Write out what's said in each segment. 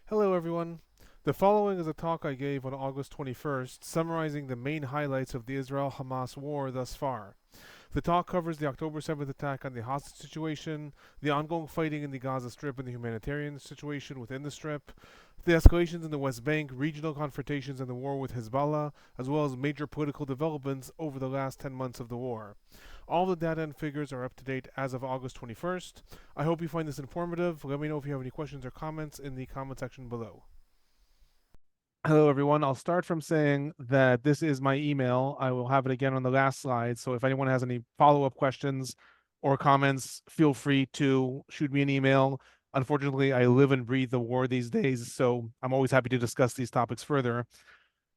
Hello, everyone. The following is a talk I gave on August 21st, summarizing the main highlights of the Israel-Hamas war thus far. The talk covers the October 7th attack on the hostage situation, the ongoing fighting in the Gaza Strip and the humanitarian situation within the Strip, the escalations in the West Bank, regional confrontations and the war with Hezbollah, as well as major political developments over the last 10 months of the war. All the data and figures are up to date as of August 21st. I hope you find this informative. Let me know if you have any questions or comments in the comment section below. Hello, everyone. I'll start from saying that this is my email. I will have it again on the last slide. So if anyone has any follow-up questions or comments, feel free to shoot me an email. Unfortunately, I live and breathe the war these days, so I'm always happy to discuss these topics further.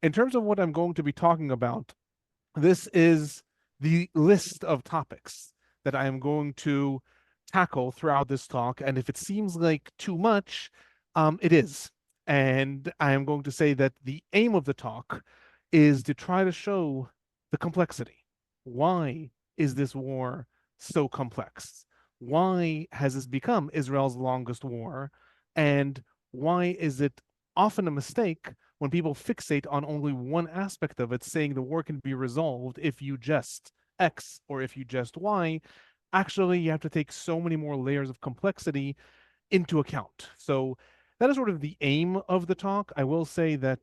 In terms of what I'm going to be talking about, this is the list of topics that I am going to tackle throughout this talk. And if it seems like too much, it is. And I am going to say that the aim of the talk is to try to show the complexity. Why is this war so complex? Why has this become Israel's longest war? And why is it often a mistake when people fixate on only one aspect of it, saying the war can be resolved if you just X or if you just Y? Actually, you have to take so many more layers of complexity into account. So that is sort of the aim of the talk. I will say that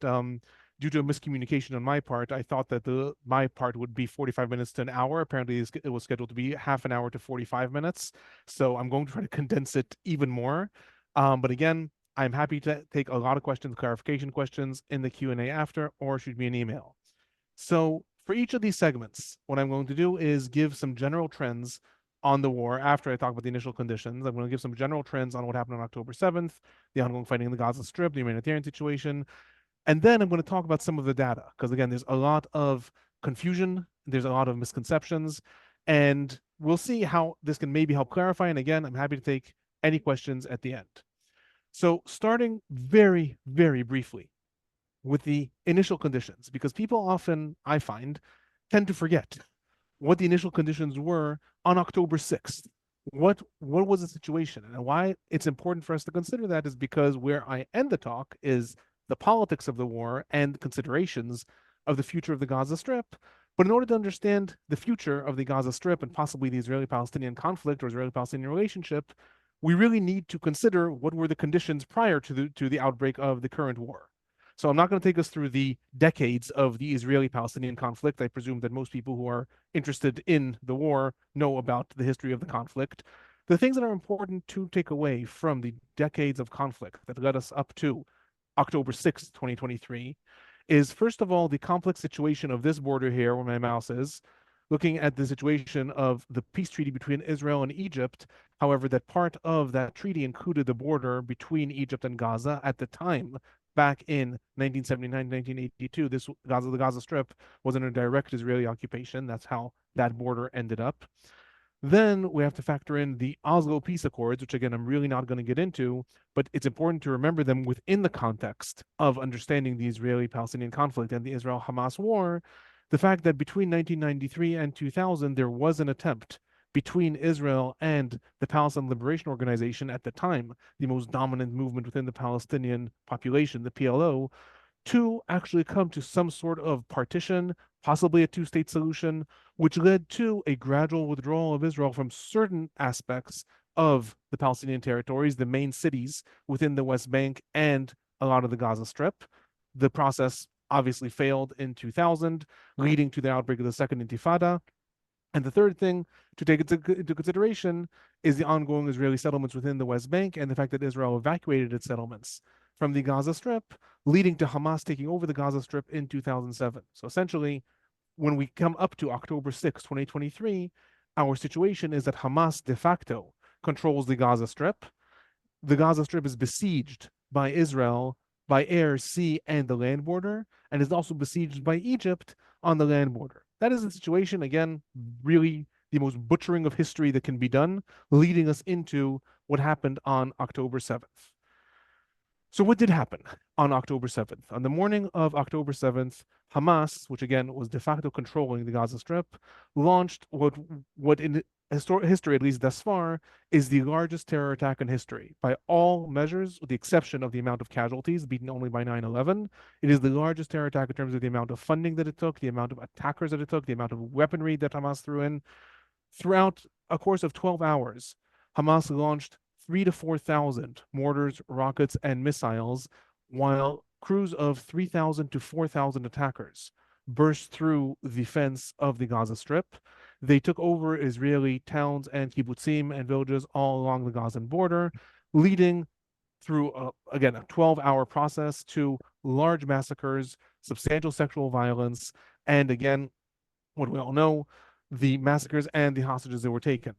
due to a miscommunication on my part, I thought that my part would be 45 minutes to an hour. Apparently, it was scheduled to be half an hour to 45 minutes. So I'm going to try to condense it even more. But again, I'm happy to take a lot of questions, clarification questions in the Q&A after, or shoot me an email. So for each of these segments, what I'm going to do is give some general trends on the war after I talk about the initial conditions. I'm going to give some general trends on what happened on October 7th, the ongoing fighting in the Gaza Strip, the humanitarian situation, and then I'm going to talk about some of the data, because again, there's a lot of confusion, there's a lot of misconceptions, and we'll see how this can maybe help clarify. And again, I'm happy to take any questions at the end. So starting very, very briefly with the initial conditions, because people often, I find, tend to forget what the initial conditions were on October 6th. What was the situation? And why it's important for us to consider that is because where I end the talk is the politics of the war and considerations of the future of the Gaza Strip. But in order to understand the future of the Gaza Strip and possibly the Israeli-Palestinian conflict or Israeli-Palestinian relationship, we really need to consider what were the conditions prior to the outbreak of the current war. So I'm not going to take us through the decades of the Israeli-Palestinian conflict. I presume that most people who are interested in the war know about the history of the conflict. The things that are important to take away from the decades of conflict that led us up to October 6th, 2023, is first of all the complex situation of this border here, where my mouse is, looking at the situation of the peace treaty between Israel and Egypt. However, that part of that treaty included the border between Egypt and Gaza at the time. Back in 1979, 1982, the Gaza Strip was under direct Israeli occupation. That's how that border ended up. Then we have to factor in the Oslo Peace Accords, which again, I'm really not going to get into, but it's important to remember them within the context of understanding the Israeli-Palestinian conflict and the Israel-Hamas war. The fact that between 1993 and 2000, there was an attempt between Israel and the Palestine Liberation Organization at the time, the most dominant movement within the Palestinian population, the PLO, to actually come to some sort of partition, possibly a two-state solution, which led to a gradual withdrawal of Israel from certain aspects of the Palestinian territories, the main cities within the West Bank, and a lot of the Gaza Strip. The process obviously failed in 2000, leading to the outbreak of the Second Intifada. And the third thing to take into consideration is the ongoing Israeli settlements within the West Bank and the fact that Israel evacuated its settlements from the Gaza Strip, leading to Hamas taking over the Gaza Strip in 2007. So essentially, when we come up to October 6, 2023, our situation is that Hamas de facto controls the Gaza Strip. The Gaza Strip is besieged by Israel by air, sea, and the land border, and is also besieged by Egypt on the land border. That is the situation, again, really the most butchering of history that can be done, leading us into what happened on October 7th. So what did happen on October 7th? On the morning of October 7th, Hamas, which again was de facto controlling the Gaza Strip, launched what history, at least thus far, is the largest terror attack in history. By all measures, with the exception of the amount of casualties, beaten only by 9/11, it is the largest terror attack in terms of the amount of funding that it took, the amount of attackers that it took, the amount of weaponry that Hamas threw in. Throughout a course of 12 hours, Hamas launched 3,000 to 4,000 mortars, rockets, and missiles, while crews of 3,000 to 4,000 attackers burst through the fence of the Gaza Strip. They took over Israeli towns and kibbutzim and villages all along the Gazan border, leading through, again, a 12-hour process to large massacres, substantial sexual violence, and again, what we all know, the massacres and the hostages that were taken.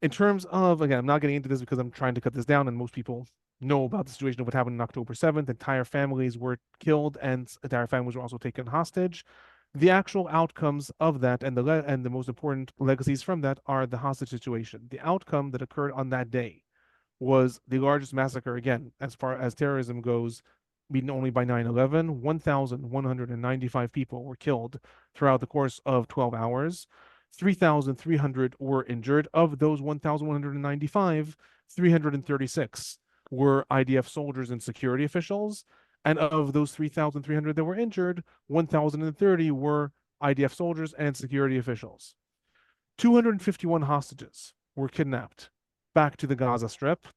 In terms of, again, I'm not getting into this because I'm trying to cut this down, and most people know about the situation of what happened on October 7th. Entire families were killed, and entire families were also taken hostage. The actual outcomes of that and the most important legacies from that are the hostage situation. The outcome that occurred on that day was the largest massacre, again, as far as terrorism goes, beaten only by 9/11. 1,195 people were killed throughout the course of 12 hours. 3,300 were injured. Of those 1,195, 336 were IDF soldiers and security officials. And of those 3,300 that were injured, 1,030 were IDF soldiers and security officials. 251 hostages were kidnapped back to the Gaza Strip.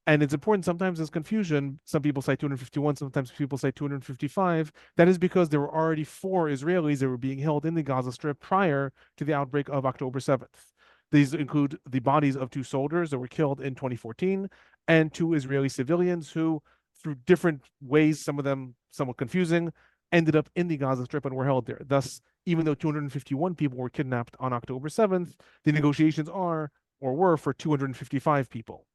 And it's important, sometimes there's confusion. Some people say 251, sometimes people say 255. That is because there were already 4 Israelis that were being held in the Gaza Strip prior to the outbreak of October 7th. These include the bodies of 2 soldiers that were killed in 2014 and 2 Israeli civilians who, through different ways, some of them somewhat confusing, ended up in the Gaza Strip and were held there. Thus, even though 251 people were kidnapped on October 7th, the negotiations are, or were, for 255 people.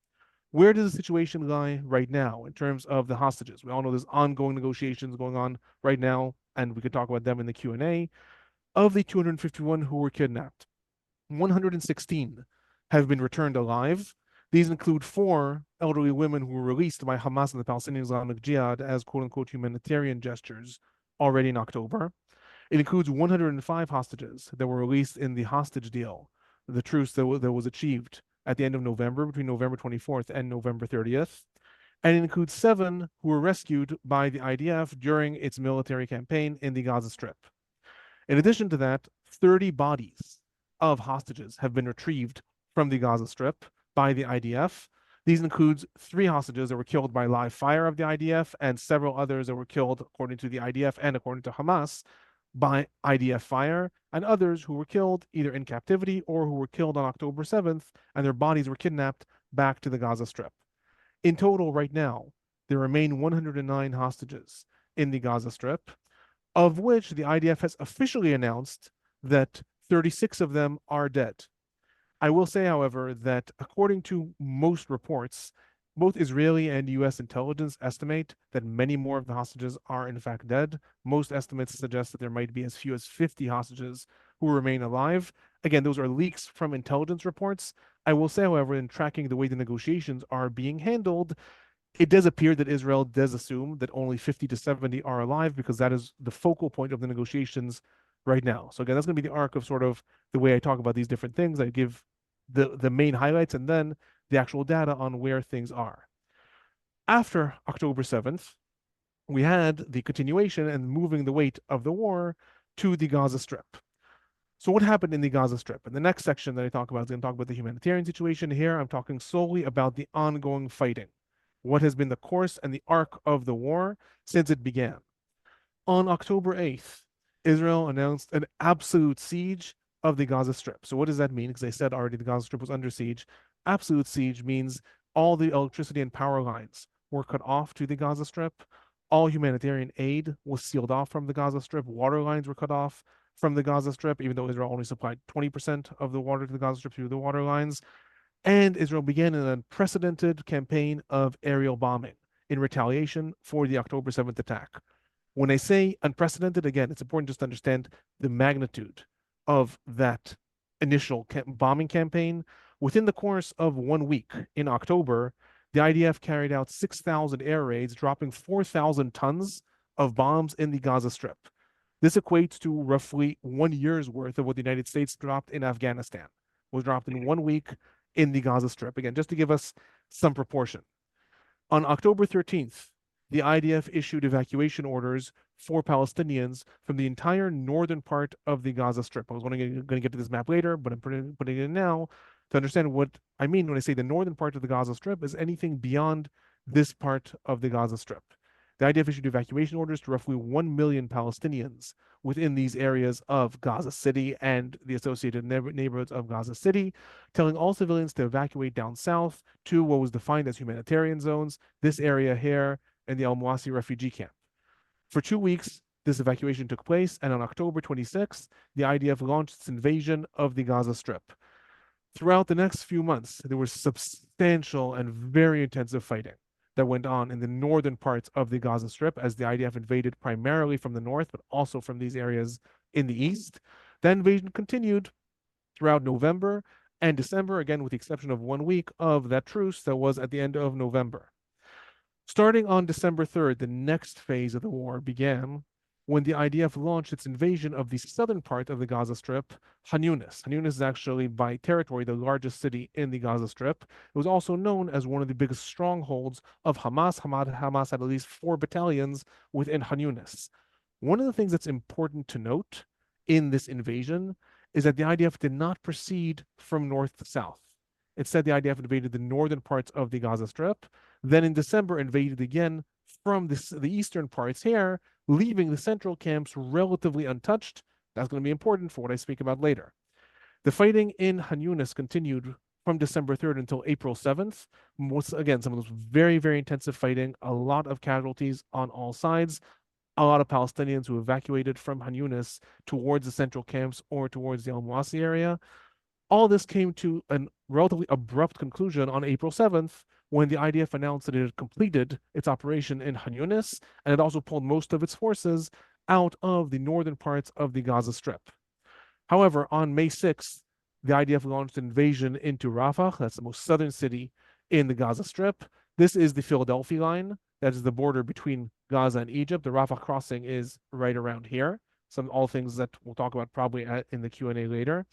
Where does the situation lie right now in terms of the hostages? We all know there's ongoing negotiations going on right now, and we could talk about them in the Q&A. Of the 251 who were kidnapped, 116 have been returned alive. These include 4 elderly women who were released by Hamas and the Palestinian Islamic Jihad as quote-unquote humanitarian gestures already in October. It includes 105 hostages that were released in the hostage deal, the truce that was achieved at the end of November, between November 24th and November 30th. And it includes 7 who were rescued by the IDF during its military campaign in the Gaza Strip. In addition to that, 30 bodies of hostages have been retrieved from the Gaza Strip by the IDF. These includes 3 hostages that were killed by live fire of the IDF and several others that were killed, according to the IDF and according to Hamas, by IDF fire, and others who were killed either in captivity or who were killed on October 7th, and their bodies were kidnapped back to the Gaza Strip. In total, right now, there remain 109 hostages in the Gaza Strip, of which the IDF has officially announced that 36 of them are dead. I will say, however, that according to most reports, both Israeli and US intelligence estimate that many more of the hostages are in fact dead. Most estimates suggest that there might be as few as 50 hostages who remain alive. Again, those are leaks from intelligence reports. I will say, however, in tracking the way the negotiations are being handled, it does appear that Israel does assume that only 50 to 70 are alive, because that is the focal point of the negotiations right now. So again, that's going to be the arc of sort of the way I talk about these different things. I give the main highlights and then the actual data on where things are. After October 7th, we had the continuation and moving the weight of the war to the Gaza Strip. So what happened in the Gaza Strip? In the next section that I talk about is going to talk about the humanitarian situation. Here, I'm talking solely about the ongoing fighting. What has been the course and the arc of the war since it began? On October 8th, Israel announced an absolute siege of the Gaza Strip. So what does that mean? Because I said already the Gaza Strip was under siege. Absolute siege means all the electricity and power lines were cut off to the Gaza Strip. All humanitarian aid was sealed off from the Gaza Strip. Water lines were cut off from the Gaza Strip, even though Israel only supplied 20% of the water to the Gaza Strip through the water lines. And Israel began an unprecedented campaign of aerial bombing in retaliation for the October 7th attack. When I say unprecedented, again, it's important just to understand the magnitude of that initial bombing campaign. Within the course of 1 week in October, the IDF carried out 6,000 air raids, dropping 4,000 tons of bombs in the Gaza Strip. This equates to roughly 1 year's worth of what the United States dropped in Afghanistan was dropped in 1 week in the Gaza Strip. Again, just to give us some proportion. On October 13th, the IDF issued evacuation orders for Palestinians from the entire northern part of the Gaza Strip. I was going to get to this map later, but I'm putting it in now to understand what I mean when I say the northern part of the Gaza Strip is anything beyond this part of the Gaza Strip. The IDF issued evacuation orders to roughly 1 million Palestinians within these areas of Gaza City and the associated neighborhoods of Gaza City, telling all civilians to evacuate down south to what was defined as humanitarian zones, this area here, and the Al Mawasi refugee camp. For 2 weeks, this evacuation took place, and on October 26th, the IDF launched its invasion of the Gaza Strip. Throughout the next few months, there was substantial and very intensive fighting that went on in the northern parts of the Gaza Strip as the IDF invaded primarily from the north, but also from these areas in the east. That invasion continued throughout November and December, again, with the exception of 1 week of that truce that was at the end of November. Starting on December 3rd, the next phase of the war began when the IDF launched its invasion of the southern part of the Gaza Strip, Khan Yunis. Khan Yunis is actually, by territory, the largest city in the Gaza Strip. It was also known as one of the biggest strongholds of Hamas. Hamas had at least 4 battalions within Khan Yunis. One of the things that's important to note in this invasion is that the IDF did not proceed from north to south. Instead, the IDF invaded the northern parts of the Gaza Strip, then in December invaded again from the eastern parts here, leaving the central camps relatively untouched. That's going to be important for what I speak about later. The fighting in Khan Yunis continued from December 3rd until April 7th. Again, some of those very, very intensive fighting, a lot of casualties on all sides, a lot of Palestinians who evacuated from Khan Yunis towards the central camps or towards the Al Mawasi area. All this came to a relatively abrupt conclusion on April 7th when the IDF announced that it had completed its operation in Khan Yunis, and it also pulled most of its forces out of the northern parts of the Gaza Strip. However, on May 6th, the IDF launched an invasion into Rafah. That's the most southern city in the Gaza Strip. This is the Philadelphia line. That is the border between Gaza and Egypt. The Rafah crossing is right around here. All things that we'll talk about probably in the Q&A later.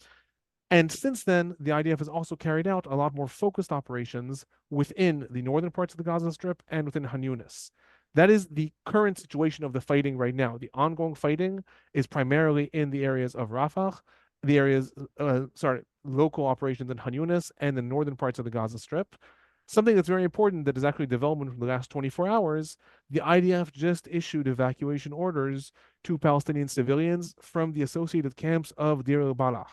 And since then, the IDF has also carried out a lot more focused operations within the northern parts of the Gaza Strip and within Khan Yunis. That is the current situation of the fighting right now. The ongoing fighting is primarily in the areas of Rafah, local operations in Khan Yunis and the northern parts of the Gaza Strip. Something that's very important that is actually development from the last 24 hours, the IDF just issued evacuation orders to Palestinian civilians from the associated camps of Deir el-Balah,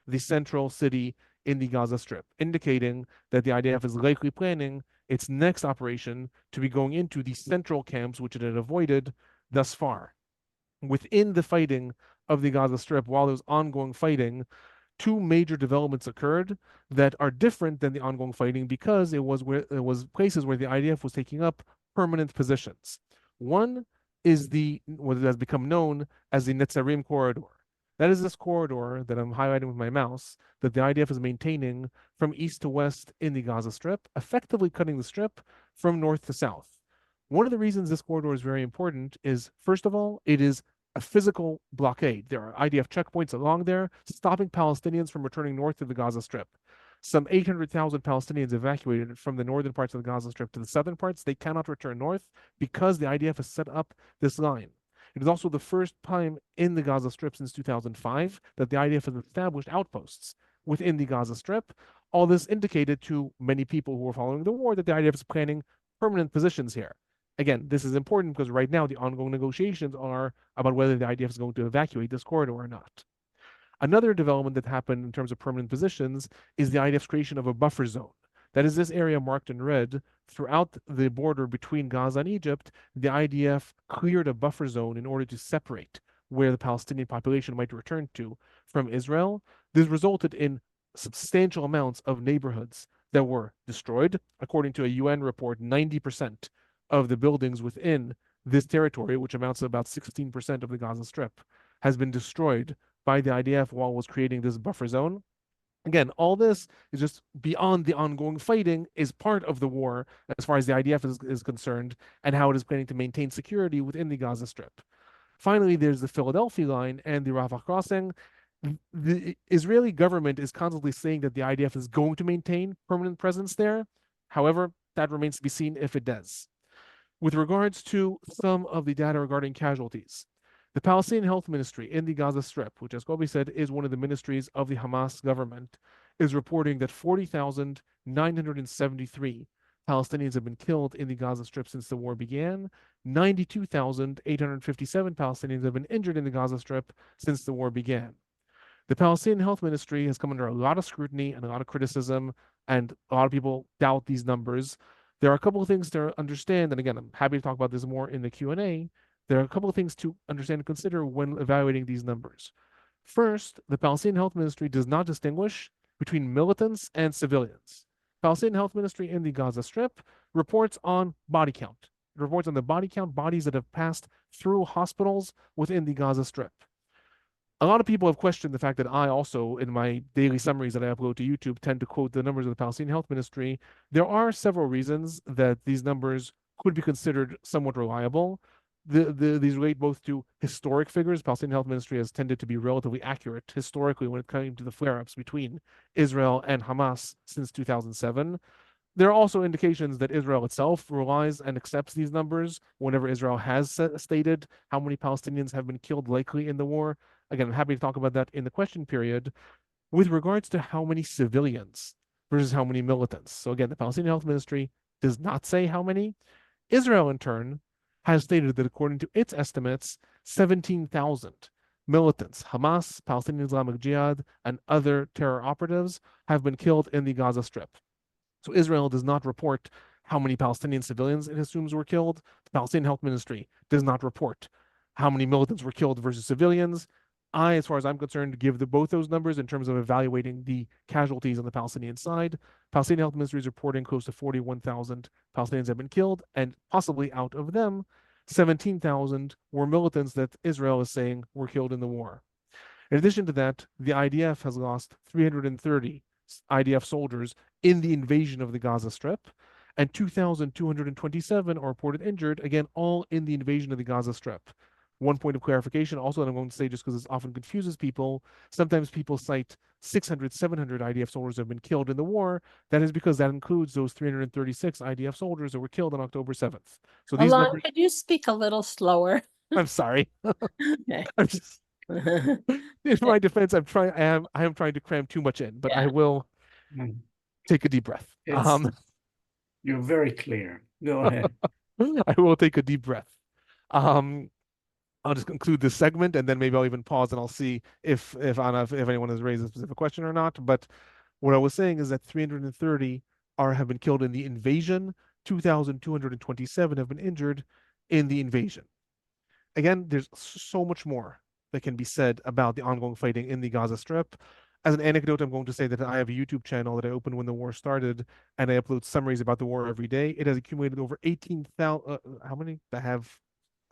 the central city in the Gaza Strip, indicating that the IDF is likely planning its next operation to be going into the central camps, which it had avoided thus far. Within the fighting of the Gaza Strip, while there was ongoing fighting, 2 major developments occurred that are different than the ongoing fighting because it was places where the IDF was taking up permanent positions. One is what has become known as the Netzarim corridor. That is this corridor that I'm highlighting with my mouse that the IDF is maintaining from east to west in the Gaza Strip, effectively cutting the strip from north to south. One of the reasons this corridor is very important is, first of all, it is a physical blockade. There are IDF checkpoints along there, stopping Palestinians from returning north to the Gaza Strip. Some 800,000 Palestinians evacuated from the northern parts of the Gaza Strip to the southern parts. They cannot return north because the IDF has set up this line. It is also the first time in the Gaza Strip since 2005 that the IDF has established outposts within the Gaza Strip. All this indicated to many people who were following the war that the IDF is planning permanent positions here. Again, this is important because right now the ongoing negotiations are about whether the IDF is going to evacuate this corridor or not. Another development that happened in terms of permanent positions is the IDF's creation of a buffer zone. That is this area marked in red throughout the border between Gaza and Egypt. The IDF cleared a buffer zone in order to separate where the Palestinian population might return to from Israel. This resulted in substantial amounts of neighborhoods that were destroyed. According to a UN report, 90% of the buildings within this territory, which amounts to about 16% of the Gaza Strip, has been destroyed by the IDF while it was creating this buffer zone. Again, all this is just beyond the ongoing fighting, is part of the war as far as the IDF is concerned and how it is planning to maintain security within the Gaza Strip. Finally, there's the Philadelphia line and the Rafah crossing. The Israeli government is constantly saying that the IDF is going to maintain permanent presence there. However, that remains to be seen if it does. With regards to some of the data regarding casualties, the Palestinian Health Ministry in the Gaza Strip, which, as Kobe said, is one of the ministries of the Hamas government, is reporting that 40,973 Palestinians have been killed in the Gaza Strip since the war began. 92,857 Palestinians have been injured in the Gaza Strip since the war began. The Palestinian Health Ministry has come under a lot of scrutiny and a lot of criticism, and a lot of people doubt these numbers. There are a couple of things to understand, and again, I'm happy to talk about this more in the Q&A. There are a couple of things to understand and consider when evaluating these numbers. First, the Palestinian Health Ministry does not distinguish between militants and civilians. Palestinian Health Ministry in the Gaza Strip reports on body count. It reports on the body count, bodies that have passed through hospitals within the Gaza Strip. A lot of people have questioned the fact that I also, in my daily summaries that I upload to YouTube, tend to quote the numbers of the Palestinian Health Ministry. There are several reasons that these numbers could be considered somewhat reliable. These relate both to historic figures. Palestinian Health Ministry has tended to be relatively accurate historically when it came to the flare-ups between Israel and Hamas since 2007. There are also indications that Israel itself relies and accepts these numbers whenever Israel has stated how many Palestinians have been killed likely in the war. Again, I'm happy to talk about that in the question period. With regards to how many civilians versus how many militants. So again, the Palestinian Health Ministry does not say how many. Israel, in turn, has stated that according to its estimates, 17,000 militants, Hamas, Palestinian Islamic Jihad, and other terror operatives have been killed in the Gaza Strip. So Israel does not report how many Palestinian civilians it assumes were killed. The Palestinian Health Ministry does not report how many militants were killed versus civilians. As far as I'm concerned, give both those numbers in terms of evaluating the casualties on the Palestinian side. Palestinian Health Ministry is reporting close to 41,000 Palestinians have been killed, and possibly out of them, 17,000 were militants that Israel is saying were killed in the war. In addition to that, the IDF has lost 330 IDF soldiers in the invasion of the Gaza Strip, and 2,227 are reported injured, again, all in the invasion of the Gaza Strip. One point of clarification, also, that I'm going to say just because this often confuses people, sometimes people cite 600, 700 IDF soldiers have been killed in the war. That is because that includes those 336 IDF soldiers that were killed on October 7th. So these Alon, numbers, could you speak a little slower? I'm sorry. Okay. I'm just, in my defense, I am trying to cram too much in, but I Yeah. will Mm. take a deep breath. You're very clear. Go ahead. I will take a deep breath. Um, I'll just conclude this segment, and then maybe I'll even pause and I'll see if Anna, if anyone has raised a specific question or not. But what I was saying is that 330 have been killed in the invasion, 2,227 have been injured in the invasion. Again, there's so much more that can be said about the ongoing fighting in the Gaza Strip. As an anecdote, I'm going to say that I have a YouTube channel that I opened when the war started, and I upload summaries about the war every day. It has accumulated over 18,000. How many?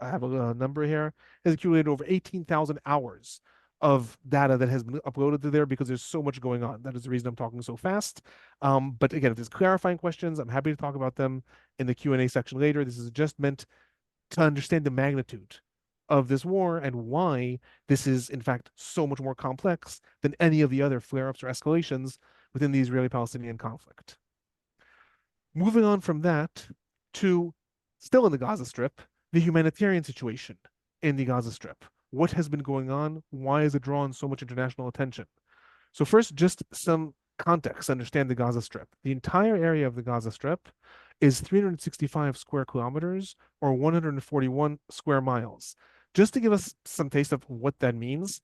I have a number here. It has accumulated over 18,000 hours of data that has been uploaded to there because there's so much going on. That is the reason I'm talking so fast. But again, if there's clarifying questions, I'm happy to talk about them in the Q&A section later. This is just meant to understand the magnitude of this war and why this is, in fact, so much more complex than any of the other flare-ups or escalations within the Israeli-Palestinian conflict. Moving on from that to, still in the Gaza Strip, the humanitarian situation in the Gaza Strip. What has been going on? Why has it drawn so much international attention? So first, just some context to understand the Gaza Strip. The entire area of the Gaza Strip is 365 square kilometers or 141 square miles. Just to give us some taste of what that means,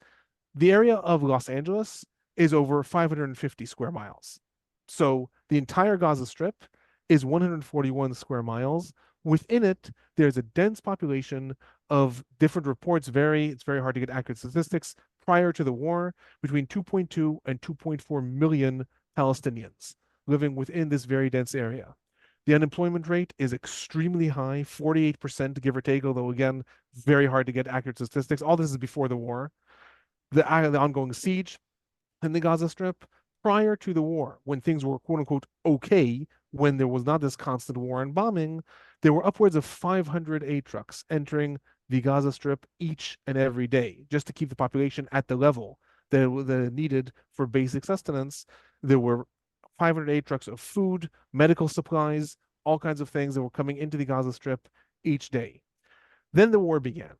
the area of Los Angeles is over 550 square miles. So the entire Gaza Strip is 141 square miles. Within it, there's a dense population of different reports vary. It's very hard to get accurate statistics. Prior to the war, between 2.2 and 2.4 million Palestinians living within this very dense area. The unemployment rate is extremely high, 48%, give or take, although again, very hard to get accurate statistics. All this is before the war. The ongoing siege in the Gaza Strip, prior to the war, when things were quote unquote okay, when there was not this constant war and bombing, there were upwards of 500 aid trucks entering the Gaza Strip each and every day, just to keep the population at the level that needed for basic sustenance. There were 500 aid trucks of food, medical supplies, all kinds of things that were coming into the Gaza Strip each day. Then the war began.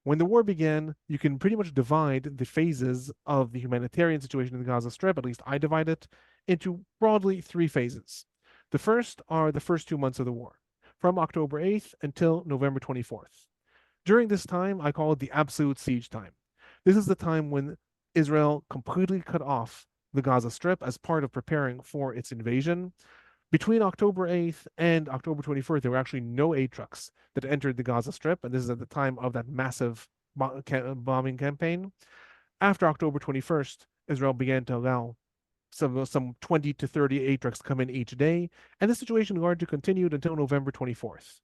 When the war began, you can pretty much divide the phases of the humanitarian situation in the Gaza Strip, at least I divide it, into broadly 3 phases. The first are the first 2 months of the war, from October 8th until November 24th. During this time, I call it the absolute siege time. This is the time when Israel completely cut off the Gaza Strip as part of preparing for its invasion. Between October 8th and October 24th, there were actually no aid trucks that entered the Gaza Strip, and this is at the time of that massive bombing campaign. After October 21st, Israel began to allow some 20 to 30 aid trucks come in each day, and the situation largely continued until November 24th.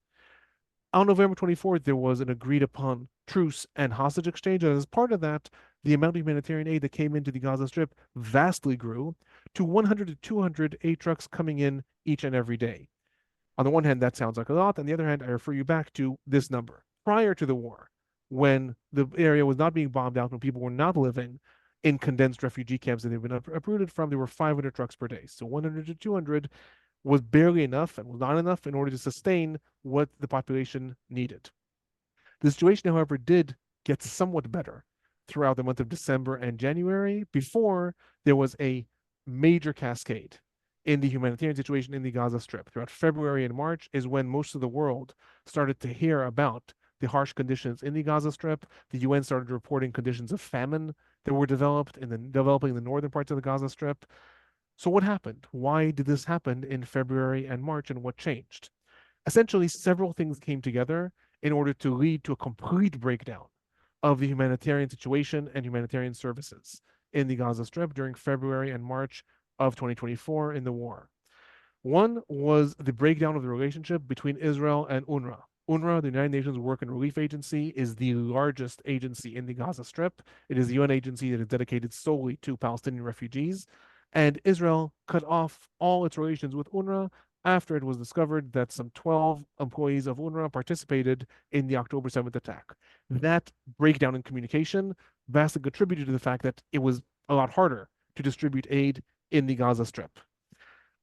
On November 24th, there was an agreed upon truce and hostage exchange, and as part of that, the amount of humanitarian aid that came into the Gaza Strip vastly grew to 100 to 200 aid trucks coming in each and every day. On the one hand, that sounds like a lot. On the other hand, I refer you back to this number. Prior to the war, when the area was not being bombed out, when people were not living in condensed refugee camps that they've been uprooted from, there were 500 trucks per day. So 100 to 200 was barely enough and was not enough in order to sustain what the population needed. The situation, however, did get somewhat better throughout the month of December and January before there was a major cascade in the humanitarian situation in the Gaza Strip. Throughout February and March is when most of the world started to hear about the harsh conditions in the Gaza Strip. The UN started reporting conditions of famine that were developing the northern parts of the Gaza Strip. So what happened? Why did this happen in February and March, and what changed? Essentially, several things came together in order to lead to a complete breakdown of the humanitarian situation and humanitarian services in the Gaza Strip during February and March of 2024 in the war. One was the breakdown of the relationship between Israel and UNRWA. UNRWA, the United Nations Work and Relief Agency, is the largest agency in the Gaza Strip. It is a UN agency that is dedicated solely to Palestinian refugees. And Israel cut off all its relations with UNRWA after it was discovered that some 12 employees of UNRWA participated in the October 7th attack. That breakdown in communication vastly contributed to the fact that it was a lot harder to distribute aid in the Gaza Strip.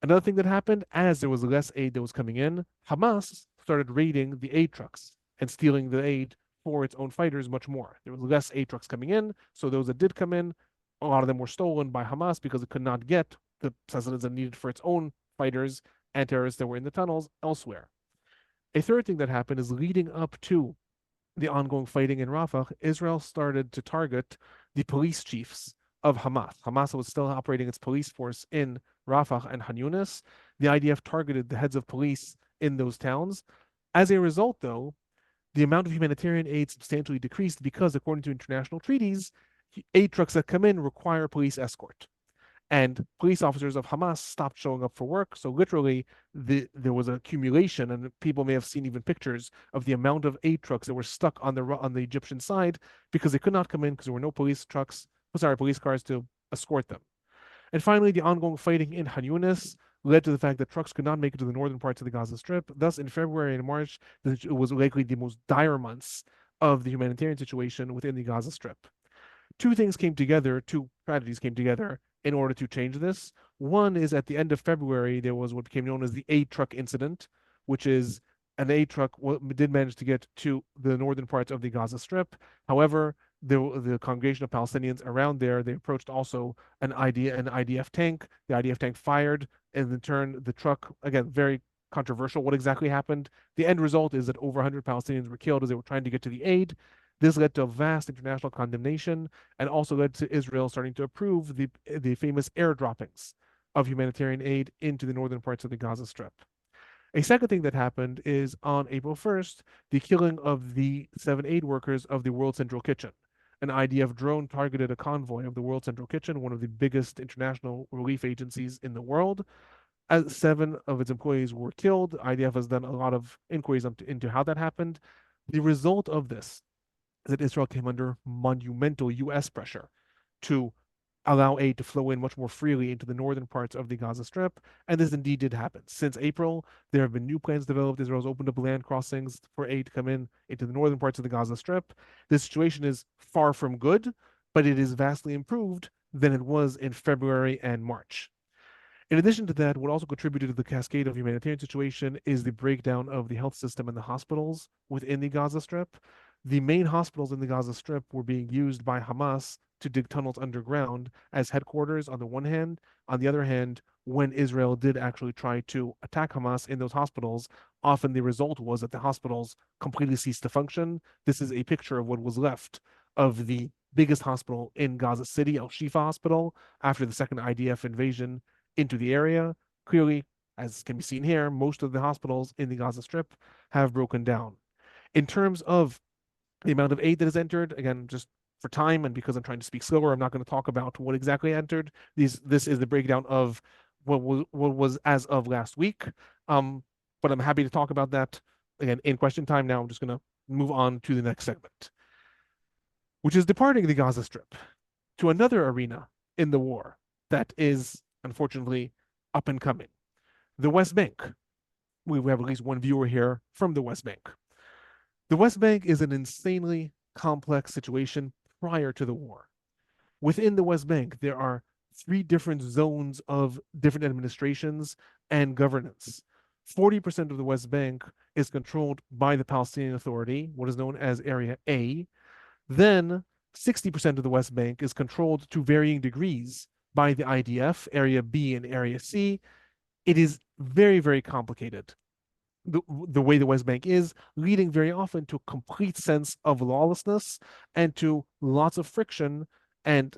Another thing that happened, as there was less aid that was coming in, Hamas started raiding the aid trucks and stealing the aid for its own fighters much more. There was less aid trucks coming in, so those that did come in, a lot of them were stolen by Hamas because it could not get the sustenance it needed for its own fighters and terrorists that were in the tunnels elsewhere. A third thing that happened is leading up to the ongoing fighting in Rafah, Israel started to target the police chiefs of Hamas. Hamas was still operating its police force in Rafah and Han Yunis. The IDF targeted the heads of police in those towns. As a result, though, the amount of humanitarian aid substantially decreased because, according to international treaties, aid trucks that come in require police escort. And police officers of Hamas stopped showing up for work. So literally, there was an accumulation, and people may have seen even pictures of the amount of aid trucks that were stuck on the Egyptian side because they could not come in because there were no police cars to escort them. And finally, the ongoing fighting in Han Yunis led to the fact that trucks could not make it to the northern parts of the Gaza Strip. Thus, in February and March, it was likely the most dire months of the humanitarian situation within the Gaza Strip. Two tragedies came together in order to change this. One is at the end of February, there was what became known as the aid truck incident, which is an aid truck did manage to get to the northern parts of the Gaza Strip. However, the congregation of Palestinians around there, they approached also an IDF tank. The IDF tank fired, and in turn, the truck, again, very controversial what exactly happened. The end result is that over 100 Palestinians were killed as they were trying to get to the aid. This led to a vast international condemnation and also led to Israel starting to approve the famous airdroppings of humanitarian aid into the northern parts of the Gaza Strip. A second thing that happened is on April 1st, the killing of the 7 aid workers of the World Central Kitchen. An IDF drone targeted a convoy of the World Central Kitchen, one of the biggest international relief agencies in the world. As 7 of its employees were killed, IDF has done a lot of inquiries into how that happened. The result of this is that Israel came under monumental U.S. pressure to allow aid to flow in much more freely into the northern parts of the Gaza Strip, and this indeed did happen. Since April, there have been new plans developed. Israel's opened up land crossings for aid to come in into the northern parts of the Gaza Strip. This situation is far from good, but it is vastly improved than it was in February and March. In addition to that, what also contributed to the cascade of humanitarian situation is the breakdown of the health system and the hospitals within the Gaza Strip. The main hospitals in the Gaza Strip were being used by Hamas to dig tunnels underground as headquarters on the one hand. On the other hand, when Israel did actually try to attack Hamas in those hospitals, often the result was that the hospitals completely ceased to function. This is a picture of what was left of the biggest hospital in Gaza City, Al-Shifa Hospital, after the second IDF invasion into the area. Clearly, as can be seen here, most of the hospitals in the Gaza Strip have broken down. In terms of the amount of aid that has entered, again, just for time and because I'm trying to speak slower, I'm not going to talk about what exactly entered. This is the breakdown of what was as of last week. But I'm happy to talk about that again in question time now. I'm just going to move on to the next segment, which is departing the Gaza Strip to another arena in the war that is unfortunately up and coming. The West Bank. We have at least one viewer here from the West Bank. The West Bank is an insanely complex situation prior to the war. Within the West Bank, there are 3 different zones of different administrations and governance. 40% of the West Bank is controlled by the Palestinian Authority, what is known as Area A. Then 60% of the West Bank is controlled to varying degrees by the IDF, Area B and Area C. It is very, very complicated, the way the West Bank is, leading very often to a complete sense of lawlessness and to lots of friction and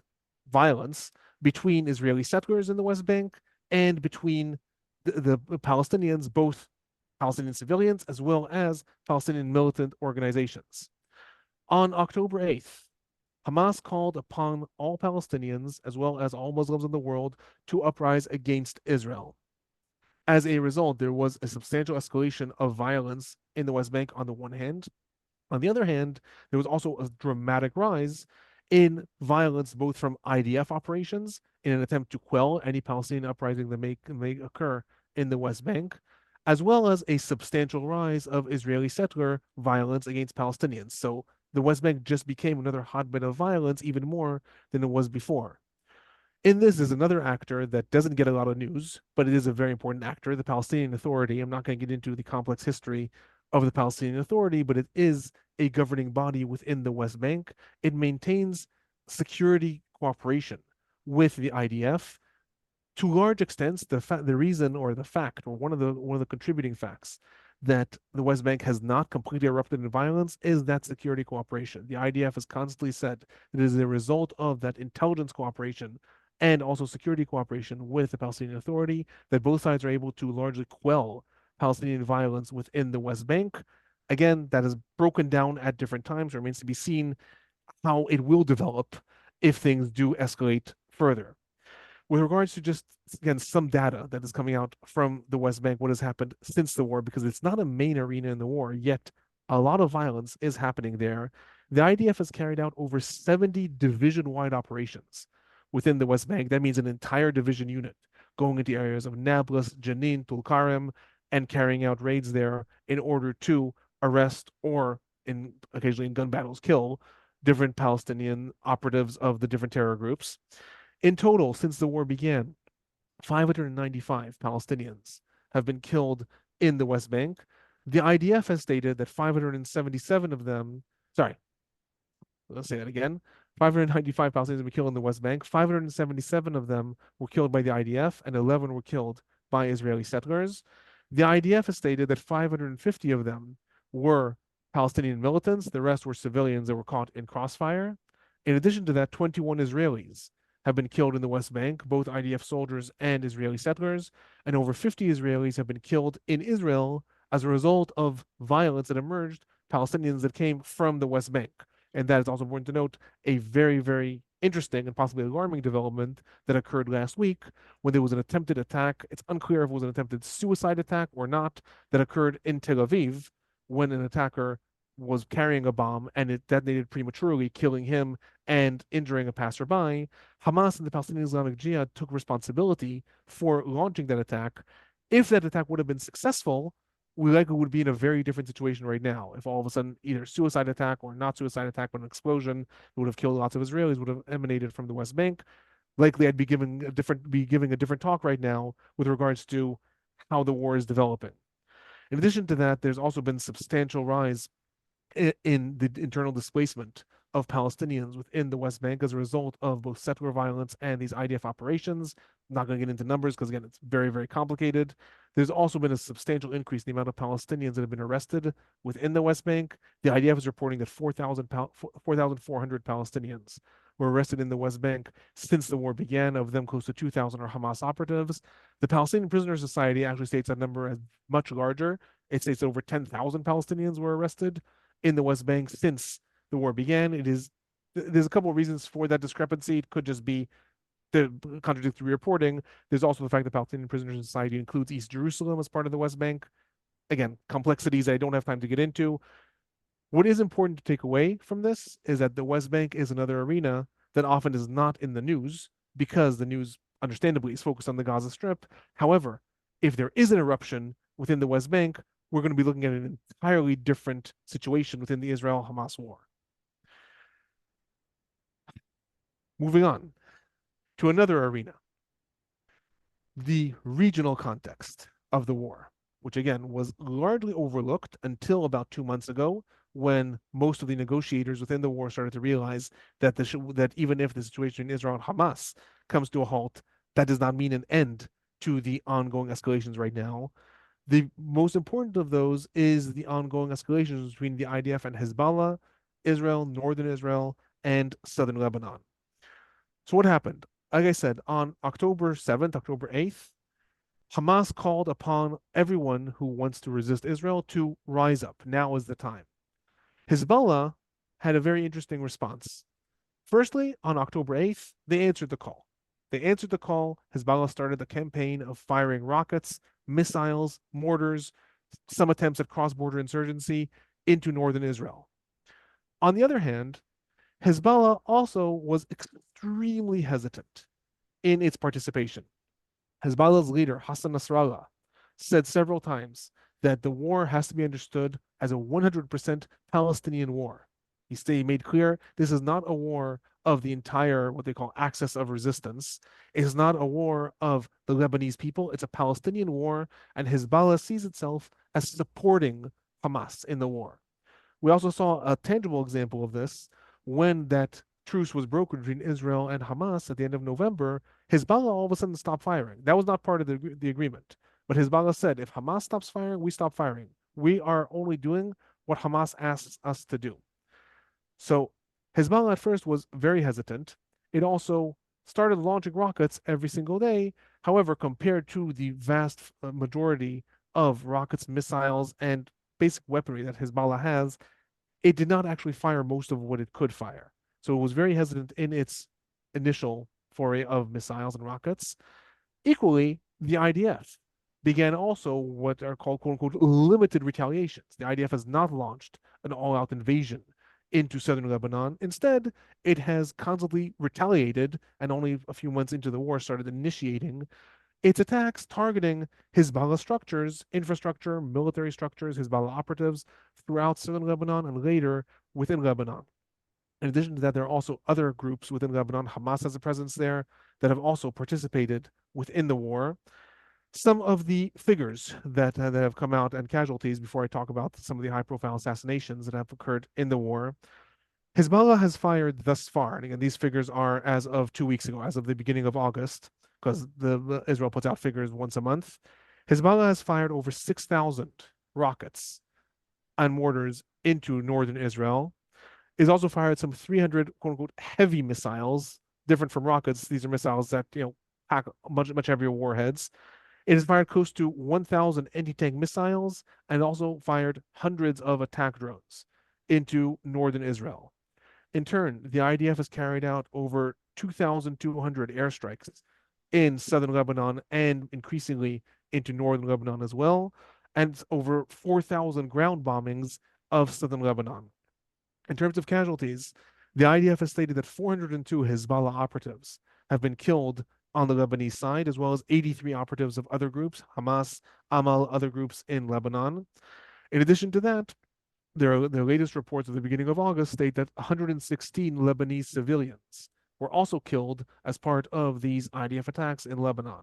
violence between Israeli settlers in the West Bank and between the Palestinians, both Palestinian civilians as well as Palestinian militant organizations. On October 8th, Hamas called upon all Palestinians, as well as all Muslims in the world, to uprise against Israel. As a result, there was a substantial escalation of violence in the West Bank on the one hand. On the other hand, there was also a dramatic rise in violence, both from IDF operations in an attempt to quell any Palestinian uprising that may occur in the West Bank, as well as a substantial rise of Israeli settler violence against Palestinians. So the West Bank just became another hotbed of violence, even more than it was before. In this is another actor that doesn't get a lot of news, but it is a very important actor, the Palestinian Authority. I'm not going to get into the complex history of the Palestinian Authority, but it is a governing body within the West Bank. It maintains security cooperation with the IDF. To large extents, the reason or the fact, or one of the contributing facts that the West Bank has not completely erupted in violence is that security cooperation. The IDF has constantly said that it is a result of that intelligence cooperation and also security cooperation with the Palestinian Authority that both sides are able to largely quell Palestinian violence within the West Bank. Again, that is broken down at different times. It remains to be seen how it will develop if things do escalate further. With regards to just, again, some data that is coming out from the West Bank, what has happened since the war, because it's not a main arena in the war, yet a lot of violence is happening there. The IDF has carried out over 70 division-wide operations within the West Bank. That means an entire division unit going into areas of Nablus, Jenin, Tulkarem, and carrying out raids there in order to arrest or, occasionally in gun battles, kill different Palestinian operatives of the different terror groups. In total, since the war began, 595 Palestinians have been killed in the West Bank. The IDF has stated that 577 of them, let's say that again, 595 Palestinians have been killed in the West Bank. 577 of them were killed by the IDF, and 11 were killed by Israeli settlers. The IDF has stated that 550 of them were Palestinian militants. The rest were civilians that were caught in crossfire. In addition to that, 21 Israelis have been killed in the West Bank, both IDF soldiers and Israeli settlers, and over 50 Israelis have been killed in Israel as a result of violence that emerged, Palestinians that came from the West Bank. And that is also important to note, a very, very interesting and possibly alarming development that occurred last week when there was an attempted attack. It's unclear if it was an attempted suicide attack or not that occurred in Tel Aviv when an attacker was carrying a bomb and it detonated prematurely, killing him and injuring a passerby. Hamas and the Palestinian Islamic Jihad took responsibility for launching that attack. If that attack would have been successful, we likely would be in a very different situation right now if all of a sudden either suicide attack or not suicide attack, but an explosion that would have killed lots of Israelis would have emanated from the West Bank. Likely I'd be giving a different talk right now with regards to how the war is developing. In addition to that, there's also been substantial rise in the internal displacement of Palestinians within the West Bank as a result of both settler violence and these IDF operations. I'm not going to get into numbers because, again, it's very, very complicated. There's also been a substantial increase in the amount of Palestinians that have been arrested within the West Bank. The IDF is reporting that 4,400 Palestinians were arrested in the West Bank since the war began. Of them, close to 2,000 are Hamas operatives. The Palestinian Prisoner Society actually states that number as much larger. It states over 10,000 Palestinians were arrested in the West Bank since the war began. There's a couple of reasons for that discrepancy. It could just be the contradictory reporting. There's also the fact that Palestinian Prisoners Society includes East Jerusalem as part of the West Bank. Again, complexities I don't have time to get into. What is important to take away from this is that the West Bank is another arena that often is not in the news because the news, understandably, is focused on the Gaza Strip. However, if there is an eruption within the West Bank, we're going to be looking at an entirely different situation within the Israel-Hamas war. Moving on to another arena, the regional context of the war, which again was largely overlooked until about 2 months ago, when most of the negotiators within the war started to realize that that even if the situation in Israel and Hamas comes to a halt, that does not mean an end to the ongoing escalations right now. The most important of those is the ongoing escalations between the IDF and Hezbollah, Israel, northern Israel, and southern Lebanon. So what happened? Like I said, on October 7th, October 8th, Hamas called upon everyone who wants to resist Israel to rise up. Now is the time. Hezbollah had a very interesting response. Firstly, on October 8th, they answered the call. Hezbollah started a campaign of firing rockets, missiles, mortars, some attempts at cross-border insurgency into northern Israel. On the other hand, Hezbollah also was extremely hesitant in its participation. Hezbollah's leader, Hassan Nasrallah, said several times that the war has to be understood as a 100% Palestinian war. He made clear this is not a war of the entire, what they call, axis of resistance. It is not a war of the Lebanese people. It's a Palestinian war, and Hezbollah sees itself as supporting Hamas in the war. We also saw a tangible example of this when that truce was broken between Israel and Hamas at the end of November. Hezbollah all of a sudden stopped firing. That was not part of the agreement. But Hezbollah said, if Hamas stops firing, we stop firing. We are only doing what Hamas asks us to do. So Hezbollah at first was very hesitant. It also started launching rockets every single day. However, compared to the vast majority of rockets, missiles, and basic weaponry that Hezbollah has, it did not actually fire most of what it could fire. So it was very hesitant in its initial foray of missiles and rockets. Equally, the IDF began also what are called, quote unquote, limited retaliations. The IDF has not launched an all-out invasion into southern Lebanon. Instead, it has constantly retaliated, and only a few months into the war started initiating its attacks targeting Hezbollah structures, infrastructure, military structures, Hezbollah operatives throughout southern Lebanon and later within Lebanon. In addition to that, there are also other groups within Lebanon. Hamas has a presence there that have also participated within the war. Some of the figures that have come out and casualties before I talk about some of the high-profile assassinations that have occurred in the war. Hezbollah has fired thus far, and again, these figures are as of 2 weeks ago, as of the beginning of August, because Israel puts out figures once a month. Hezbollah has fired over 6,000 rockets and mortars into northern Israel. It's also fired some 300 quote-unquote heavy missiles, different from rockets. These are missiles that pack much heavier warheads. It has fired close to 1,000 anti-tank missiles and also fired hundreds of attack drones into northern Israel. In turn, the IDF has carried out over 2,200 airstrikes in southern Lebanon and increasingly into northern Lebanon as well, and over 4,000 ground bombings of southern Lebanon. In terms of casualties, the IDF has stated that 402 Hezbollah operatives have been killed on the Lebanese side, as well as 83 operatives of other groups, Hamas, Amal, other groups in Lebanon. In addition to that, their latest reports at the beginning of August state that 116 Lebanese civilians were also killed as part of these IDF attacks in Lebanon.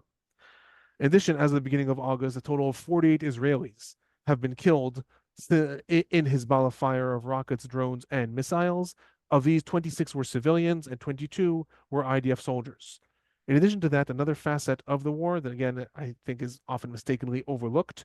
In addition, as of the beginning of August, a total of 48 Israelis have been killed in Hezbollah fire of rockets, drones, and missiles. Of these, 26 were civilians and 22 were IDF soldiers. In addition to that, another facet of the war that, again, I think is often mistakenly overlooked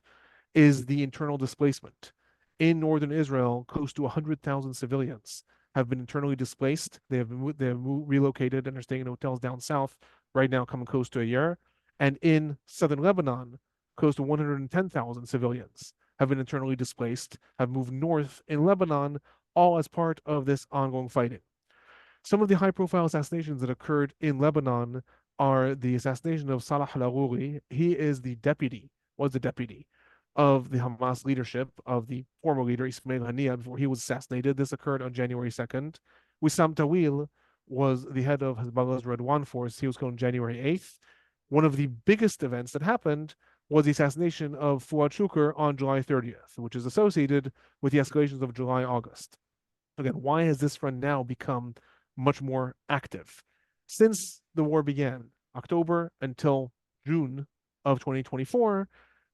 is the internal displacement. In northern Israel, close to 100,000 civilians have been internally displaced. They have relocated and are staying in hotels down south right now, coming close to a year. And in southern Lebanon, close to 110,000 civilians have been internally displaced, have moved north in Lebanon, all as part of this ongoing fighting. Some of the high-profile assassinations that occurred in Lebanon are the assassination of Salah al-Arouri. He is was the deputy of the Hamas leadership, of the former leader Ismail Haniyeh, before he was assassinated. This occurred on January 2nd. Wissam Tawil was the head of Hezbollah's Redwan force. He was killed on January 8th. One of the biggest events that happened was the assassination of Fuad Shukr on July 30th, which is associated with the escalations of July-August. Again, why has this front now become much more active? Since the war began, October until June of 2024,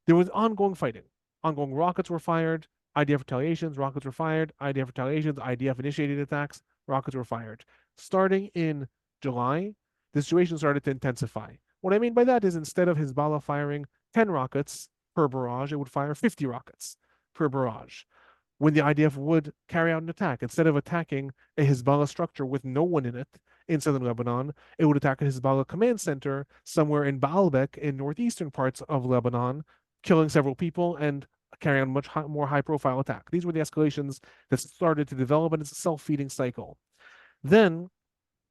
there was ongoing fighting. Ongoing rockets were fired, IDF retaliations, rockets were fired, IDF retaliations, IDF initiated attacks, rockets were fired. Starting in July, the situation started to intensify. What I mean by that is instead of Hezbollah firing 10 rockets per barrage, it would fire 50 rockets per barrage. When the IDF would carry out an attack, instead of attacking a Hezbollah structure with no one in it in southern Lebanon, it would attack a Hezbollah command center somewhere in Baalbek in northeastern parts of Lebanon, killing several people and carrying out a much more high-profile attack. These were the escalations that started to develop, and it's a self-feeding cycle. Then,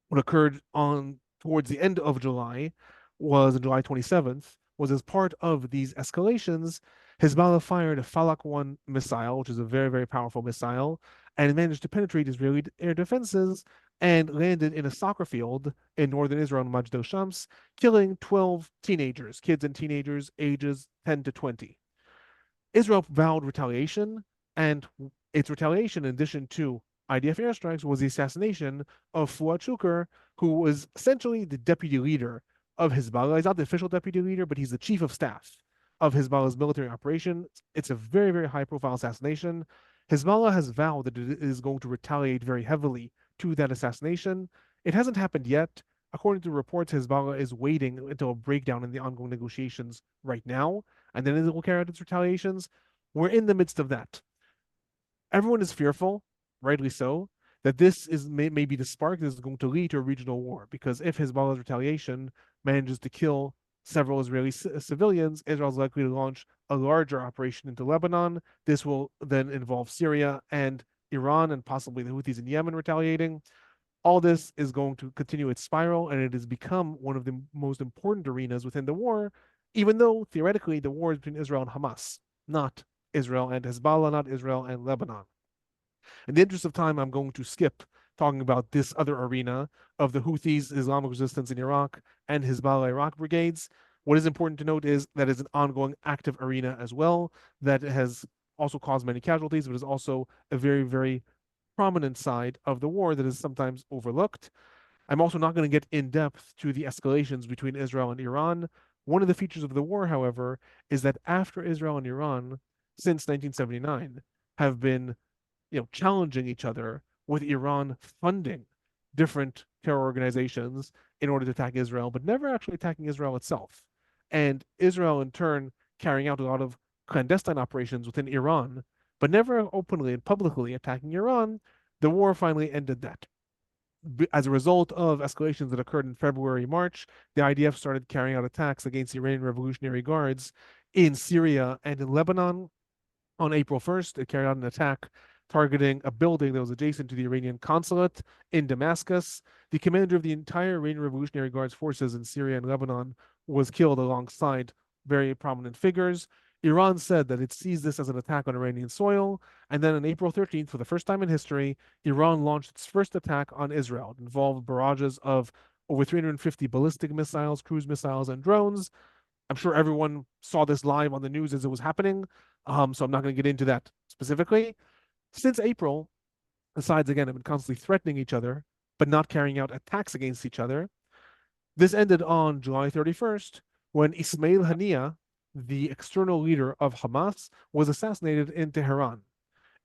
what occurred towards the end of July was on July 27th, was as part of these escalations, Hezbollah fired a Falak 1 missile, which is a very, very powerful missile, and managed to penetrate Israeli air defenses and landed in a soccer field in northern Israel in Majd al-Shams, killing 12 teenagers, kids and teenagers ages 10 to 20. Israel vowed retaliation, and its retaliation, in addition to IDF airstrikes, was the assassination of Fuad Shukr, who was essentially the deputy leader of Hezbollah. He's not the official deputy leader, but he's the chief of staff of Hezbollah's military operation. It's a very, very high-profile assassination. Hezbollah has vowed that it is going to retaliate very heavily to that assassination. It hasn't happened yet. According to reports, Hezbollah is waiting until a breakdown in the ongoing negotiations right now, and then it will carry out its retaliations. We're in the midst of that. Everyone is fearful, rightly so, that this may be the spark that is going to lead to a regional war, because if Hezbollah's retaliation manages to kill several Israeli civilians, Israel is likely to launch a larger operation into Lebanon. This will then involve Syria and Iran and possibly the Houthis in Yemen retaliating. All this is going to continue its spiral, and it has become one of the most important arenas within the war, even though theoretically the war is between Israel and Hamas, not Israel and Hezbollah, not Israel and Lebanon. In the interest of time, I'm going to skip talking about this other arena of the Houthis, Islamic resistance in Iraq, and Hezbollah Iraq brigades. What is important to note is that it's an ongoing active arena as well that has also caused many casualties, but is also a very, very prominent side of the war that is sometimes overlooked. I'm also not going to get in depth to the escalations between Israel and Iran. One of the features of the war, however, is that after Israel and Iran, since 1979, have been challenging each other, with Iran funding different terror organizations in order to attack Israel, but never actually attacking Israel itself. And Israel, in turn, carrying out a lot of clandestine operations within Iran, but never openly and publicly attacking Iran. The war finally ended that. As a result of escalations that occurred in February, March, the IDF started carrying out attacks against Iranian Revolutionary Guards in Syria and in Lebanon. On April 1st, it carried out an attack targeting a building that was adjacent to the Iranian consulate in Damascus. The commander of the entire Iranian Revolutionary Guards forces in Syria and Lebanon was killed alongside very prominent figures. Iran said that it sees this as an attack on Iranian soil, and then on April 13th, for the first time in history, Iran launched its first attack on Israel. It involved barrages of over 350 ballistic missiles, cruise missiles, and drones. I'm sure everyone saw this live on the news as it was happening, so I'm not going to get into that specifically. Since April, the sides again have been constantly threatening each other, but not carrying out attacks against each other. This ended on July 31st, when Ismail Haniyeh, the external leader of Hamas, was assassinated in Tehran.